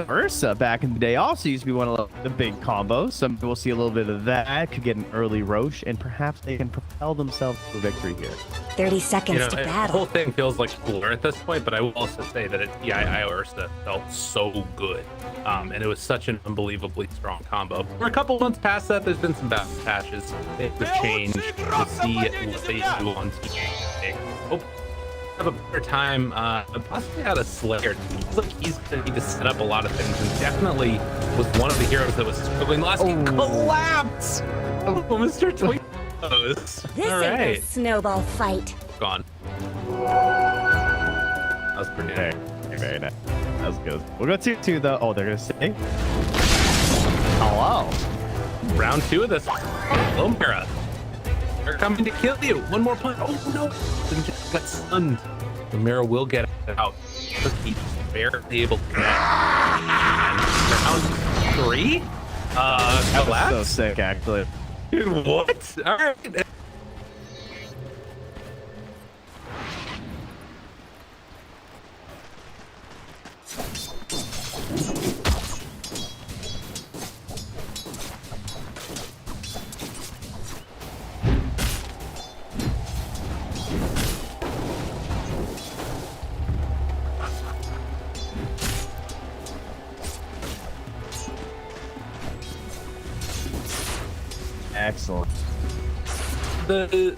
Ursa back in the day also used to be one of the big combos. So we'll see a little bit of that. Could get an early Roche, and perhaps they can propel themselves to a victory here. 30 seconds to the battle. whole thing feels like blur at this point, but I will also say that TI Ursa felt so good. And it was such an unbelievably strong combo. We're a couple months past that. There's been some bad patches. They've changed to see what they do on TI. Have a better time, possibly out of Slayer. It feels like he's going to need to set up a lot of things, and definitely was one of the heroes that was struggling last game. Collapse! Oh, Mr. Tweetos. This All ain't right. a snowball fight. Gone. That was pretty nice. Very nice. That was good. We'll go to the. Oh, they're gonna say. Hello. Round 2 of this. Lomera. They're coming to kill you. One more punch. Oh no! Then just got stunned. The mirror will get out. But he's barely able to connect. And round 3? That was so collapse? sick, actually. Dude, what? All right. Excellent. The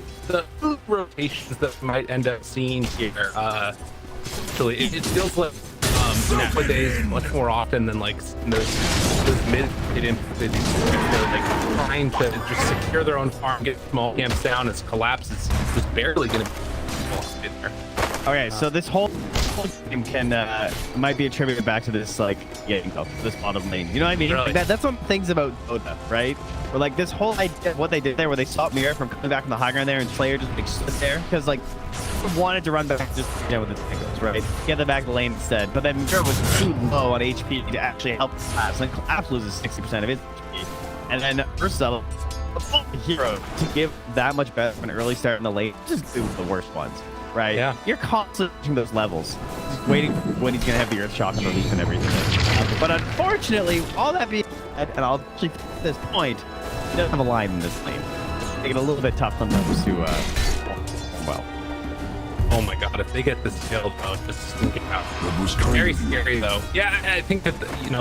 rotations that we might end up seeing here, actually, it feels like nowadays much more often than like those mid they're like trying to just secure their own farm, get small camps down. As Collapse is just barely going to be there. Okay, so this whole game can might be attributed back to this like this bottom lane. You know what I mean? Really? Like, that's one of the things about Dota, right? Where like this whole idea of what they did there, where they stopped Mirror from coming back from the high ground there, and Slayer just like stood there because like wanted to run back just with the tangles, right? Get them back to the lane instead. But then Mirror was too low on HP to actually help Collapse, and Collapse loses 60% of his HP. And then Ursa, the hero, to give that much better of an early start in the lane, just do the worst ones. Right? Yeah. You're constantly reaching those levels, just waiting for when he's going to have the Earth Shock and Relief and everything. But unfortunately, all that being said, and I'll actually at this point, he doesn't have a line in this lane. Making it a little bit tough sometimes to, well. Oh my god, if they get this killed though, just thinking out. Very scary though. Yeah, I think that,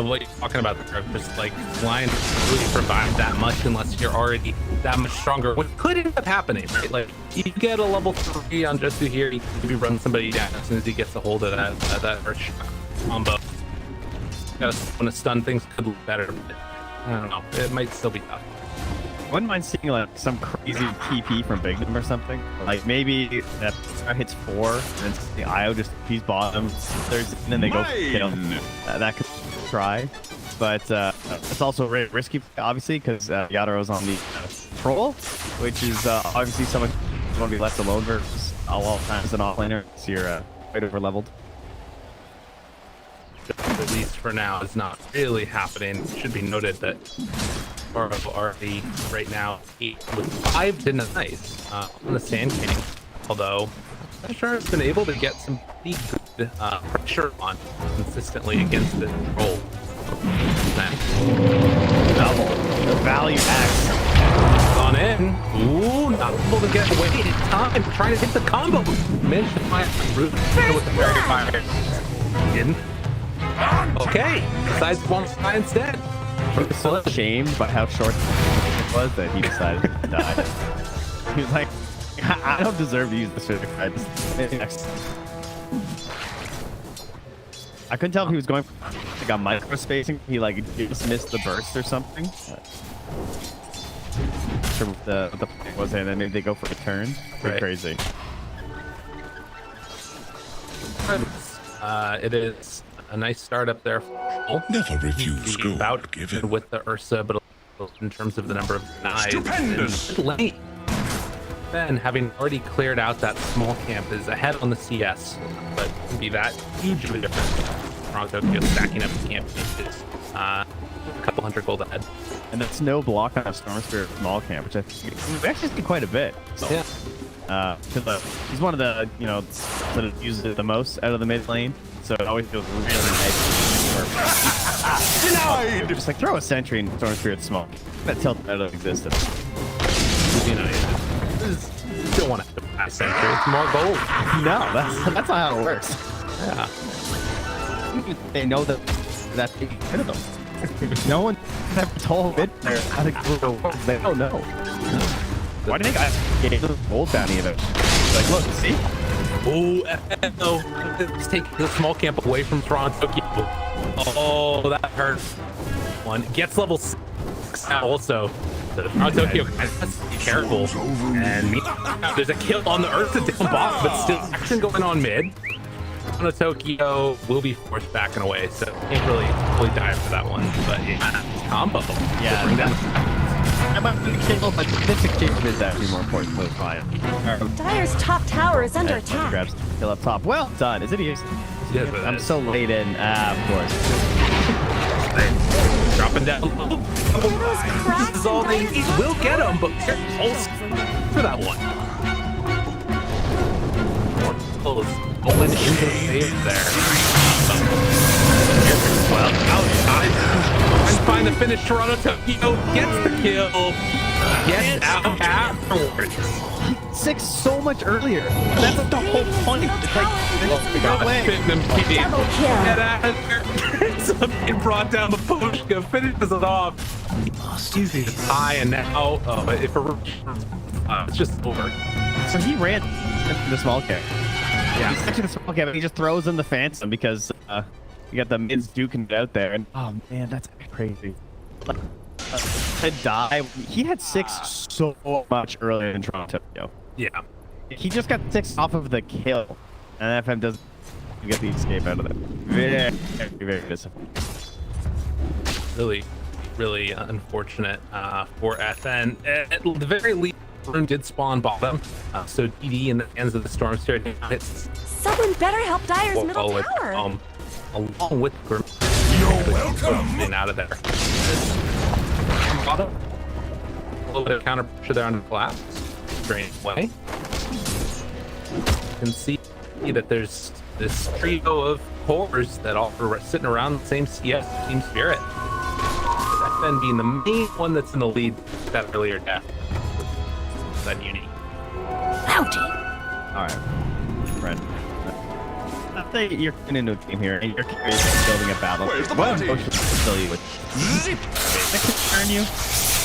what you're talking about there, just like blind really provide that much unless you're already that much stronger. What could end up happening, right? Like, you get a level 3 on Just here, you maybe run somebody down as soon as he gets a hold of that Earth Shock combo. when a stun, things could look better. But I don't know. It might still be tough. Wouldn't mind seeing like some crazy TP from Big Nim or something. Like maybe that hits 4, and then the IO just TP's bottom, thirds, and then they go kill. That could try, but it's also risky, obviously, because Yadaro's on the troll, which is obviously someone who's going to be left alone versus all times an offlaner. So you're quite over leveled. At least for now, is not really happening. It should be noted that already right now 8 with 5 to nice on the Sand King, although I'm sure it's been able to get some pretty good pressure on consistently against the roll. Double the value X On in. Ooh, not able to get away in time, trying to hit the combo. Managed to find the root with the fairy fire. Didn't. Okay, besides one side instead. I'm so ashamed by how short it was that he decided to die. He was like, I don't deserve to use this physics. I couldn't tell if he was going for like a micro spacing. He like just missed the burst or something. Not sure what the plan was, and then maybe they go for a turn. Pretty crazy. It is a nice start up there. Never refuse gold About given. with the Ursa, but in terms of the number of knives. Stupendous. Late. Ben, having already cleared out that small camp, is ahead on the CS, but it can be that huge of a difference. Toronto stacking up the camp is a couple hundred gold ahead. And that's no block on a Storm Spirit small camp, which I think we actually see quite a bit. So, Yeah. He's one of the, that uses it the most out of the mid lane. So it always feels really nice. Denied! Just like throw a sentry in Storm Spirit small. That tilt out of existence. You still want to buy Sentry. It's more gold. No, that's not how it works. Yeah. They know that they get rid of them. No one ever told mid player how to go. They don't know. Why do you think I gave the gold bounty of it? Like, look, see? Oh, no. Let's take the small camp away from Toronto. Oh, that hurts. One gets level 6 now also. So Toronto has to be careful. And there's a kill on the Earth down bot, but still action going on mid. Tokyo will be forced backing away, so can't really die for that one. But yeah, combo. Yeah, I'm about to kill, but this occasion is actually more important for the client. Dyer's top tower is under attack. Grabs the kill up top. Well done. Is it easy? Yes, it I'm is. so late in. Of course. Dropping down. This is all they need. We'll get them, but they're pulse for that one. Going into the save there. Well, outside. And find the finish. Toronto Tokyo gets the kill. Gets out afterwards. 6 so much earlier. That's the whole point. It's like, no way. Double kill. Get out of there. Something brought down the Pushka, finishes it off. Easy to tie, and now if it's just over. So he ran the small camp. Yeah, he's actually the small camp, and he just throws in the Phantom because you got the mids duking it out there, and oh man, that's crazy. To die, he had 6 so much earlier in Toronto. Yeah. He just got 6 off of the kill, and FM doesn't get the escape out of it. Very, very disappointing. Really unfortunate for FN. At the very least, Room did spawn bottom, so DD in the hands of the Storm Spirit hits Someone better help Dyer's middle tower. along with Grim. You're welcome. And out of there. Bottom. A little bit of counter pressure there on the collapse. Drain away. You can see that there's this trio of cores that all are sitting around the same CS Team Spirit. FN being the main one that's in the lead that earlier death. That uni. Howdy. All right, friend. I think you're getting into a team here, and you're curious about building a battle. Where's the What party? emotion to fill you with? Zip. That concern you? A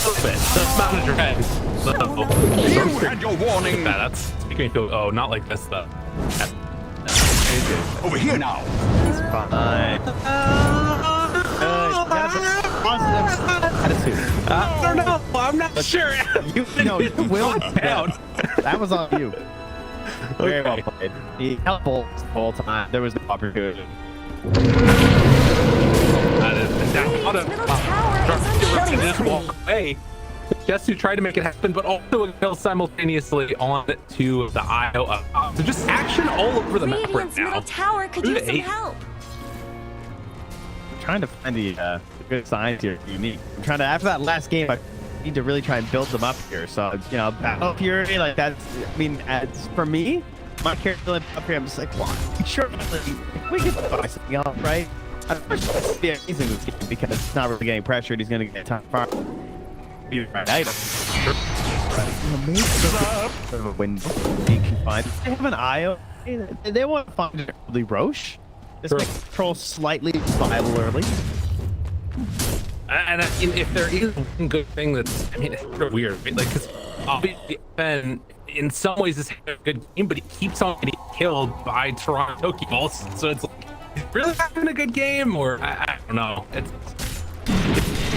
little bit. That's not your head. So, You had your warning. that's making me feel. Oh, not like this though. Over here now. Fine. positive attitude. I don't know. I'm not sure. You know, you will down. That was on you. Very well played. He held balls the whole time. There was no opportunity. Just walk away. Just to try to make it happen, but also a kill simultaneously on to the IO. So just action all over the map right Radiant's now. middle tower could use some help. I'm trying to find the good signs here. Unique. I'm trying to, after that last game, I need to really try and build them up here. So, you know, Battle Fury, like that's, I mean, as for me, my character up here, I'm just like, well, sure, we can buy something else, right? I'm not sure it's the amazing this game because it's not really getting pressured. He's going to get time far. Be the right item. Sort of a window you can find. They have an IO. They want to find early Roche. This makes control slightly viable early. And I mean, if there is one good thing that's, I mean, it's sort of weird, right? Like, because obviously Ben, in some ways, is having a good game, but he keeps on getting killed by Toronto balls. So it's like, he's really having a good game, or I don't know. It's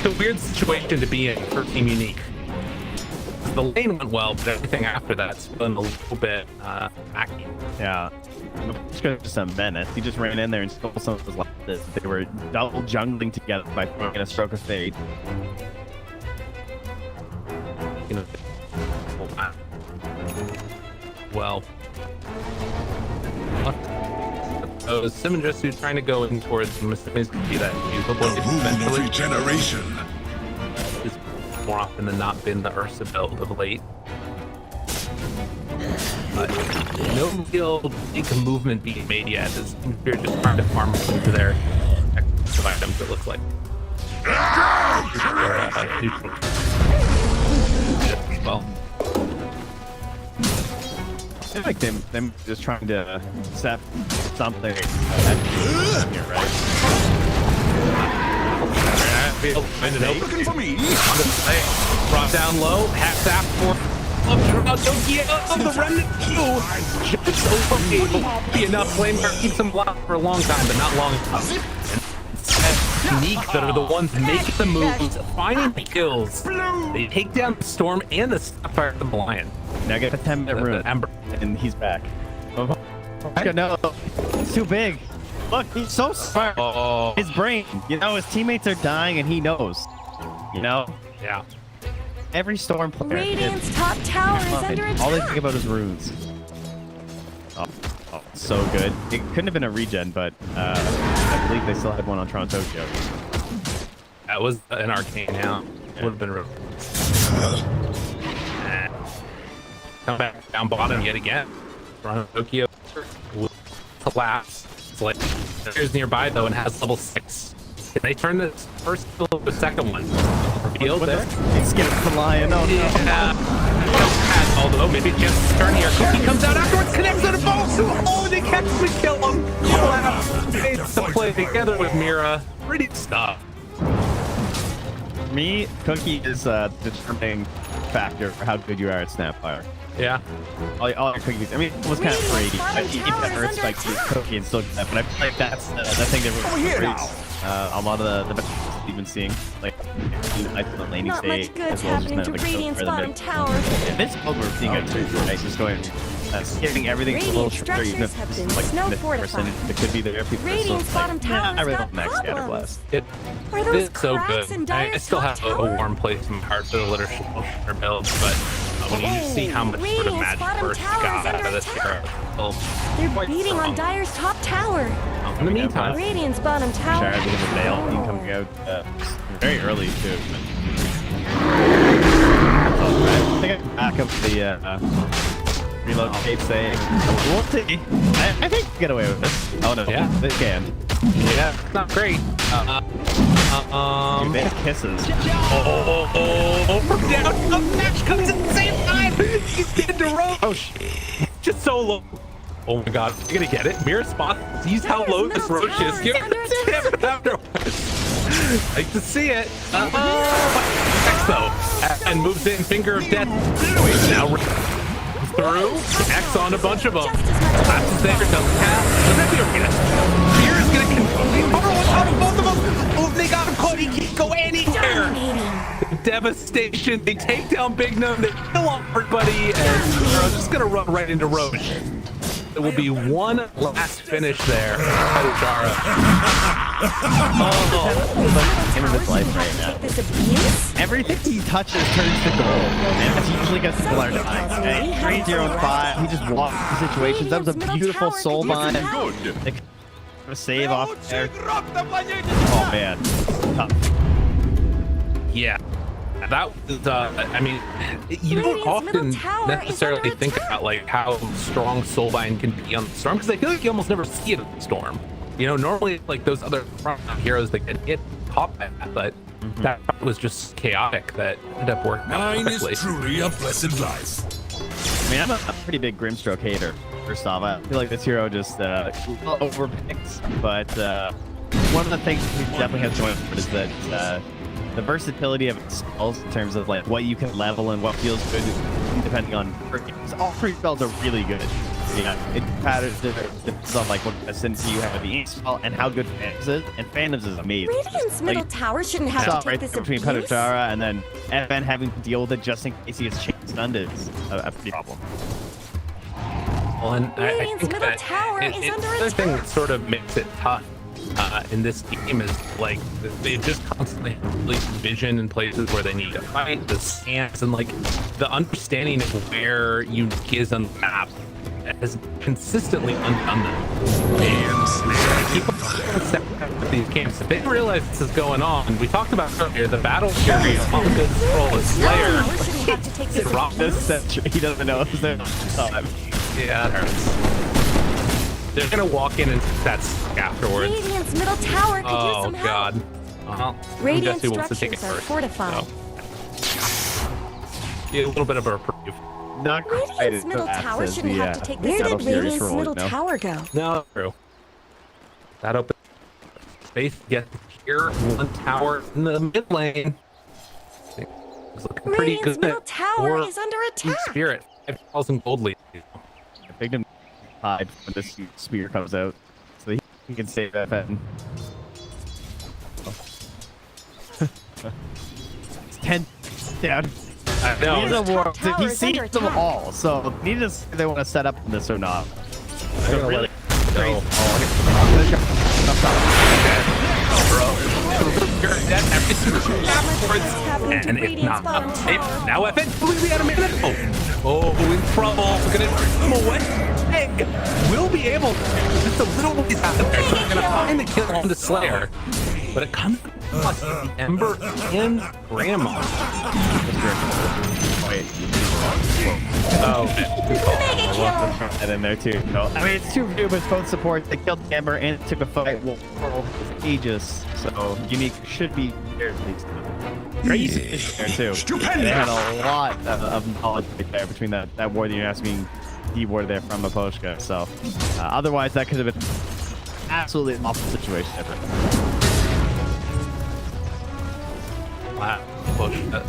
a weird situation to be in for Team Unique. The lane went well, but everything after that's been a little bit wacky. Yeah. Just a menace. He just ran in there and stole some of his like this. They were double jungling together by throwing in a stroke of fate. You know, well, Simon just who's trying to go in towards him is going to be that eventually Regeneration. is more often than not been the Ursa build of late. But no real big movement being made yet. As they're just trying to farm into their expensive items, it looks like. Neutral. Well. I feel like them just trying to set something here, right? Looking for me. Brought down low, half zap for the remnant two. Just overable be enough. Flameware keeps them alive for a long time, but not long enough. Unique that are the ones making the moves, finding the kills. They take down the Storm and the Sapphire of the Lion. Now get a 10-minute rune, Ember. and he's back. Oh, no, it's too big. Look, he's so smart. Oh, His brain, you know, his teammates are dying, and he knows. You know, yeah. every Storm player. Radiant's top tower is under attack. All they think about is runes. Oh, so good. It couldn't have been a regen, but I believe they still had one on Toronto. That was an arcane now. Would have been real. Come back down bottom yet again. Toronto Tokyo will collapse. It's like there's nearby though and has level 6. Can they turn this first kill to the second one? Revealed there. He's getting the lion. Oh, Yeah. Although maybe just turn here. Cookie comes out afterwards, connects on a ball. Oh, they catch the kill him. It's to play together with Mira. Pretty stuff. Me, Cookie is a determining factor for how good you are at Snapfire. Yeah. All your cookies. I mean, it was kind of Brady. I keep that Earth Spike to Cookie and still get that, but I feel like that's the thing that really a lot of the you've been seeing, like the laning Not state, much good's as well as happening to like, Radiant's bottom tower. In this build, we're seeing it too, right? Just going, giving everything a little Radiant shorter, even if structures this have is been like snow 50% that could be there. People are still Radiant's bottom like, tower's I really got don't max Scatter problems. Blast. Are those It's so cracks good. in I Dire's still top have a tower? warm place in my heart for the literature builds, but when you see how much sort of Radiant's magic bottom burst tower got is out under of this attack. hero, They're beating on Dire's top tower. in the meantime, Radiant's bottom tower. Shard with a veil, he coming out very early too. I think I can back up the reload tape saying, we'll see. I think we can get away with this. Oh no, Yeah. they can. yeah, it's not great. Dude, they have kisses. From down, up match comes at the same time. He's getting to Roche. Just so low. Oh my god, you're gonna get it. Mirror spot sees how low this Roche is. Give it to him afterwards. Like to see it. X though, and moves in. Finger of death. Wait, now through. X on a bunch of them. Collapses there. Doesn't have. Mirror is gonna continue. On top of both of them. Oh, they got him caught. He go anywhere. Dominating. Devastation. They take down Big Gnome. They kill off everybody, and they're just gonna run right into Roche. There will be one last finish there. Chara. Him in his life right now. This abuse? Everything he touches turns to gold, and that's usually gets to learn. And 3-0-5, he just walks the situations. That was a beautiful soul bind. They a save off there. Oh man, tough. Yeah. That was, I mean, you don't often necessarily think about like how strong Soulbind can be on the Storm, because I feel like you almost never see it in the Storm. You know, normally like those other front heroes that get caught by that, but that was just chaotic that ended up working out Mine perfectly. is truly a blessed life. I mean, I'm a pretty big Grimstroke hater. First off, I feel like this hero just overpicked, but one of the things we definitely have going for it is that the versatility of its spells in terms of like what you can level and what feels good depending on all three spells are really good. Yeah, it depends on like what affinity you have with the ink spell and how good Phantoms is, and Phantoms is amazing. Radiant's middle tower shouldn't have Stop to right take this there between abuse. Petachara and then FN having to deal with it just in case he gets chain stunned is a pretty problem. Well, and I Radiant's think middle that tower is it's under the other thing attack. that sort of makes it tough in this game is like they just constantly have really vision in places where they need to fight, the scans, and like the understanding of where unique is on the map has consistently undone them. And keep on these camps. If they realize this is going on, we talked about earlier, the battle fury on the control of Slayer. Tower shouldn't have to take this Drop abuse. He doesn't know if there's time. Yeah, that hurts. They're gonna walk in and take that stick afterwards. Radiant's middle tower could use Oh some help. god. Well, Radiant guess who wants to take it structures are first? fortified. So, yeah, a little bit of a reprieve. Not quite Radiant's as middle fast tower as shouldn't the, have to take this. Where Battle did Fury's Radiant's role, middle no? tower go? No, true. That opens space to get here. One tower in the mid lane. It's looking pretty Radiant's good. middle tower Or is under attack. Spirit. 5,000 gold lead. I picked him hide when this spear comes out, so he can save FN. It's 10 down. I He's know. a war. Top tower He is sees under them attack. all, so he just if they want to set up this or not. I'm gonna really let it go. You're dead every single happening to and if Radiant's not, bottom tower? now FN completely out of minute. Oh, in trouble. We're gonna turn him away. Hey, we'll be able to. Just a little ways out of there. We're gonna find the kill on the Slayer, but it comes across the Ember and Grandma. Wait. Oh, And then there too. No, I mean it's two Rubens both support. They killed Amber and took a fight with Aegis, so Unique should be there at least. Grace is there too. And they had a lot of knowledge right there between that ward that you're asking D-ward there from Aposhka. So otherwise that could have been absolutely an awful situation ever. wow. Push that.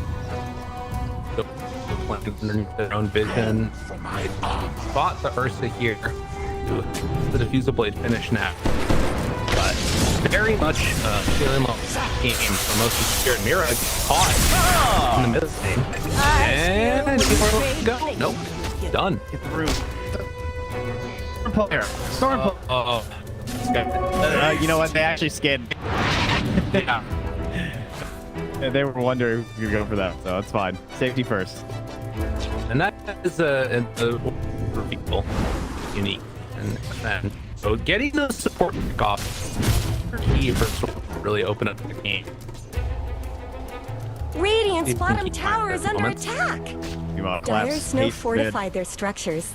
Underneath their own vision. Spot the Ursa here. The diffusal blade finish now. But very much feeling like game for most of Spirit Mira caught in the middle lane. And anywhere go. Nope. Done. Get through. Storm player. Storm player. Oh. You know what? They actually scanned. Yeah. They were wondering if you could go for that, so it's fine. Safety first. And that is a people unique. And so getting those support kickoffs key for sort of really open up the game. Radiant's You can bottom keep tower finding is those under moments. attack. You want to Dire's collapse. snow Haste fortified their structures.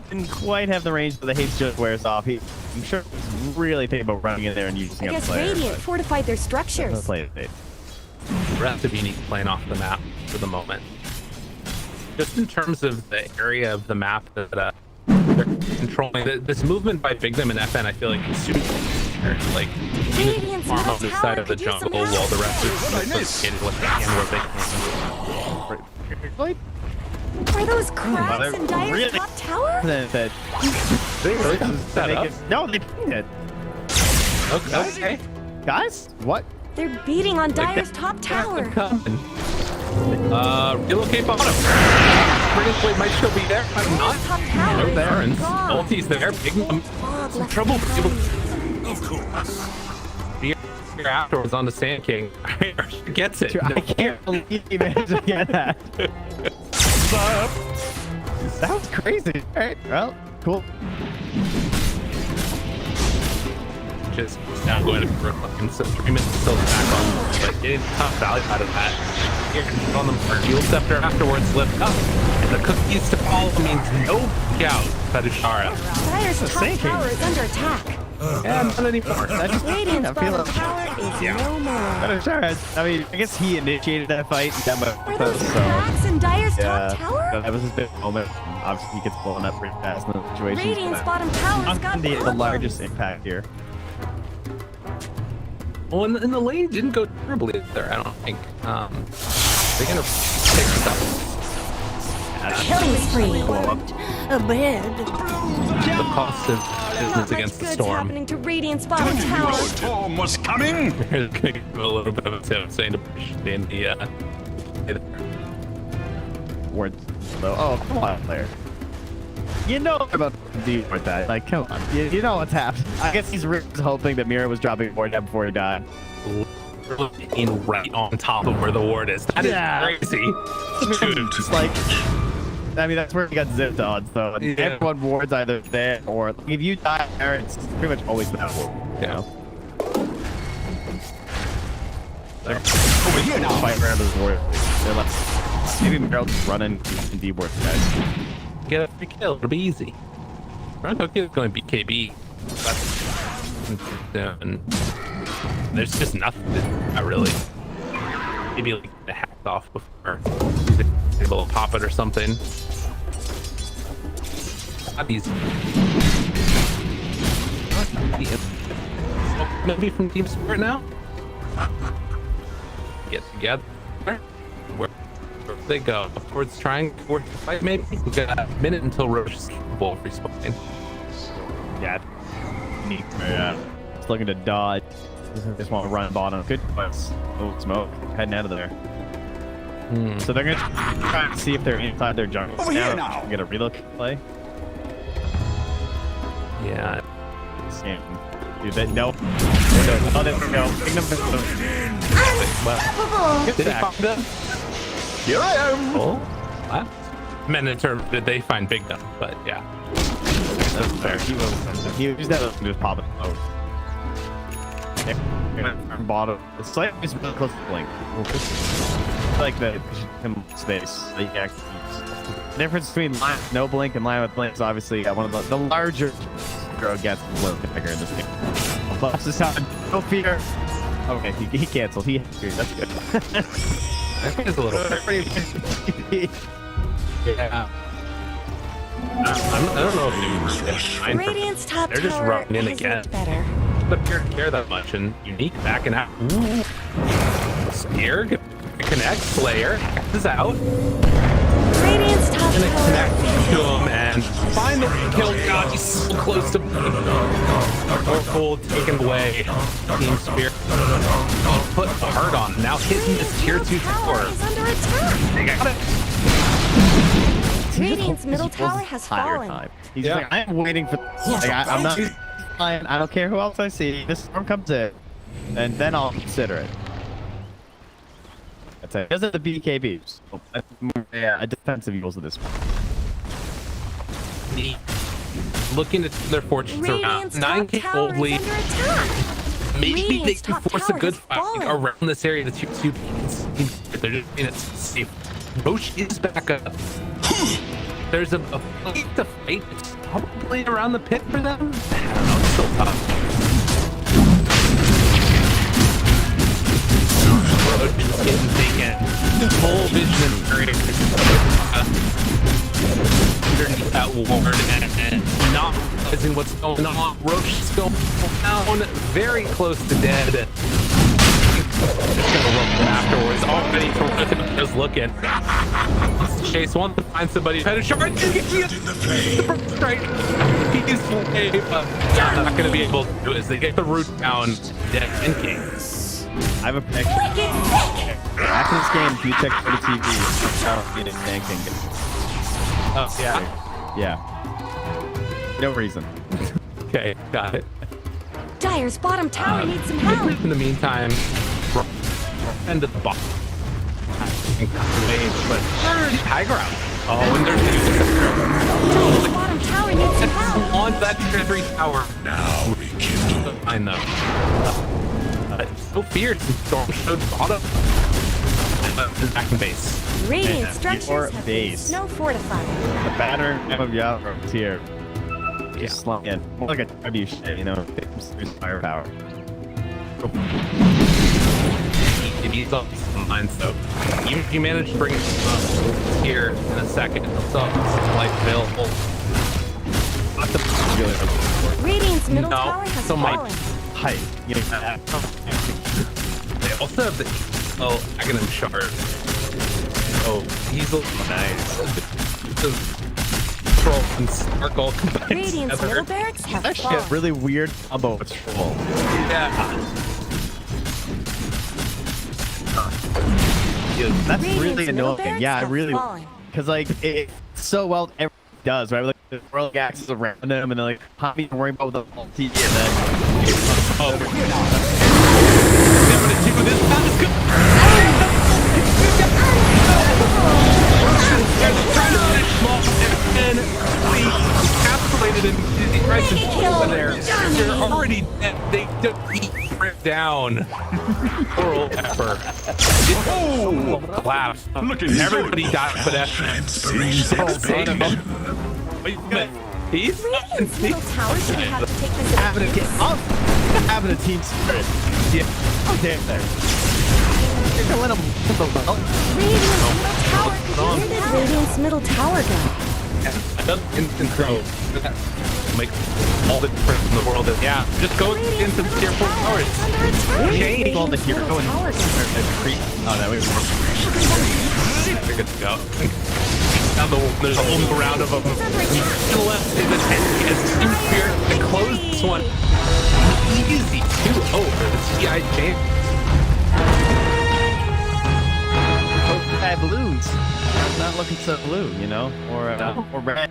didn't quite have the range, but the haste just wears off. I'm sure he's really thinking about running in there and using I up guess the player. Radiant fortified their structures. Play it safe. Rest of unique playing off the map for the moment. Just in terms of the area of the map that they're controlling, this movement by Big Them and FN, I feel like is super clear. Like, you Radiant's farm middle on this tower side of the could use some jungle help. while the rest is sophisticated what they can where they can. Are those cracks they're in Dire's really- top tower? That They really set up. no, they pinged it. Okay. Guys, what? They're beating on Dire's top tower. Coming. Relocate bottom. British Blade might still be there. Might not. Top tower They're there, and is gone. ulti's there. Big some trouble. Of course. Here afterwards on the Sand King. Gets it. I can't believe he managed to get that. That was crazy. All right, well, cool. Just now going to fucking 3 minutes still back on, but getting tough value out of that. Here on them for Fuel Scepter afterwards lift up, and the cookies to fall means no out Fetishara. Dire's top tower is under attack. Yeah, not anymore. Radiant's I feel bottom it. tower is no more. I mean, I guess he initiated that fight. Are those cracks in Dire's Yeah, top tower? that was his big moment. Obviously, he gets blown up pretty fast in those situations. Radiant's but bottom tower's got the problems. largest impact here. Well, and the lane didn't go terribly there, I don't think. They're gonna pick this up. Killing spree. The cost of business against the Good's storm. happening to Radiant's bottom tower. Storm was coming. They're gonna give a little bit of a tip saying to push in the Words, though. Oh, come on, player. You know about deal with that. Like, come on. You know what's happening. I guess he's really hoping that Mira was dropping a ward down before he died. in right on top of where the ward is. That is crazy. Dude. It's like, I mean, that's where he got zipped on. So everyone wards either there or if you die there, it's pretty much always that ward. You know? Over here now. Fight around this ward. They're like, maybe Meryl's just running and D-ward guys. Get a free kill. It'll be easy. Runcook is going to be KB. And there's just nothing. Not really. Maybe like a hack off before he's able to pop it or something. Not easy. Maybe from Team Spirit now. Get together. Where they go towards trying to work the fight. Maybe we got a minute until Roche is capable of respawning. Yeah. Yeah. Just looking to dodge. Just want to run bottom. Good choice. Oh, smoke. Heading out of there. So they're going to try and see if they're inside their jungle. Over here now. Get a relook play. Yeah. Dude, they no. Oh, there we go. Well, Good did he sack. find them? Here I am. Oh, what? Meant in terms did they find Big Dumb? But yeah. That's fair. He used that to just pop it out. Bottom. It's like it's really close to Blink. Like the him space. Like actually, the difference between line with no Blink and line with Blink is obviously one of the larger girl gets Blink bigger in this game. But this time, no fear. Okay, he canceled. He that's good. That is a little yeah. I don't know if Radiant's top they're just tower running in is again. better. But care that much and unique backing out. Ooh. Spear, connect, Slayer, is out. Radiant's top Gonna tower connect is to him and find the kill. God, he's so close to Oracle taken away. Team Spear. Put hard on. Now hitting this tier 2 tower. is under attack. They got it. Radiant's middle tower has Higher fallen. time. He's just like, I'm waiting for. Like, I'm not. Fine. I don't care who else I see. This storm comes in, and then I'll consider it. That's it. Those are the BKBs. Yeah, a defensive use of this one. Looking at their fortunes around Radiant's top 9k tower gold lead. is under attack. Maybe they Radiant's can top force a tower good has fight fallen. around this area. The two teams, they're just in it safe. Roche is back up. There's a fight to fight. It's probably around the pit for them. I don't know. It's still tough. Roche is getting taken. Full vision and area. Underneath that ward and not realizing what's going on. Roche is going down, very close to dead. Just gonna look afterwards. Already terrific. Just looking. Wants to chase, wants to find somebody. Right. He's way, but not gonna be able to do it as they get the root down. Dead and King. I have a prediction. After this game, if you check for the TV, you'll get tanking. Oh, yeah. Yeah. No reason. Okay, got it. Dire's bottom tower needs some help. In the meantime, end of the box. But high ground. Oh, and there's Dire's bottom tower needs some help. on that tier 3 tower. Now rekindle. I know. So fierce. Storm showed bottom. Back in base. Radiant Your structures have been base. snow fortified. The pattern of Yavro here. Yeah. Just slump in. More like a W shit, you know, firepower. He's up mine, so you managed to bring it here in a second. So life available. Not the Radiant's middle No, tower has so my- fallen. Height. You know, they also have the Aghanim shard. Oh, he's a nice. Troll and Sparkle combined Radiant's together. middle barracks have actually fallen. a really weird combo with Troll. Yeah. That's Radiant's really middle annoying. Yeah, I barracks really. have fallen. Because like it's so well everyone does, right? Like the world axes around them, and then like not even worrying about the multi, and then Oh. I'm gonna do this. That is good. Trying to finish small and we encapsulated in the crisis over there. They're already dead. They don't eat down. Poor old Pepper. Oh, collapse. Everybody died for that. He's Radiant's middle tower should have to take this having a team spirit. Yeah. Oh damn there. You're gonna let them Radiant's middle tower go? instant throw. Make all the difference in the world. Yeah, just go into the tier 4 towers. Change all the hero and creep. Oh, no, we're good to go. Now there's a whole new round of them. To the left is a 10 as Team Spirit to close this one. Easy 2-0 for the CI champ. bad blues. Not looking so blue, you know, or red.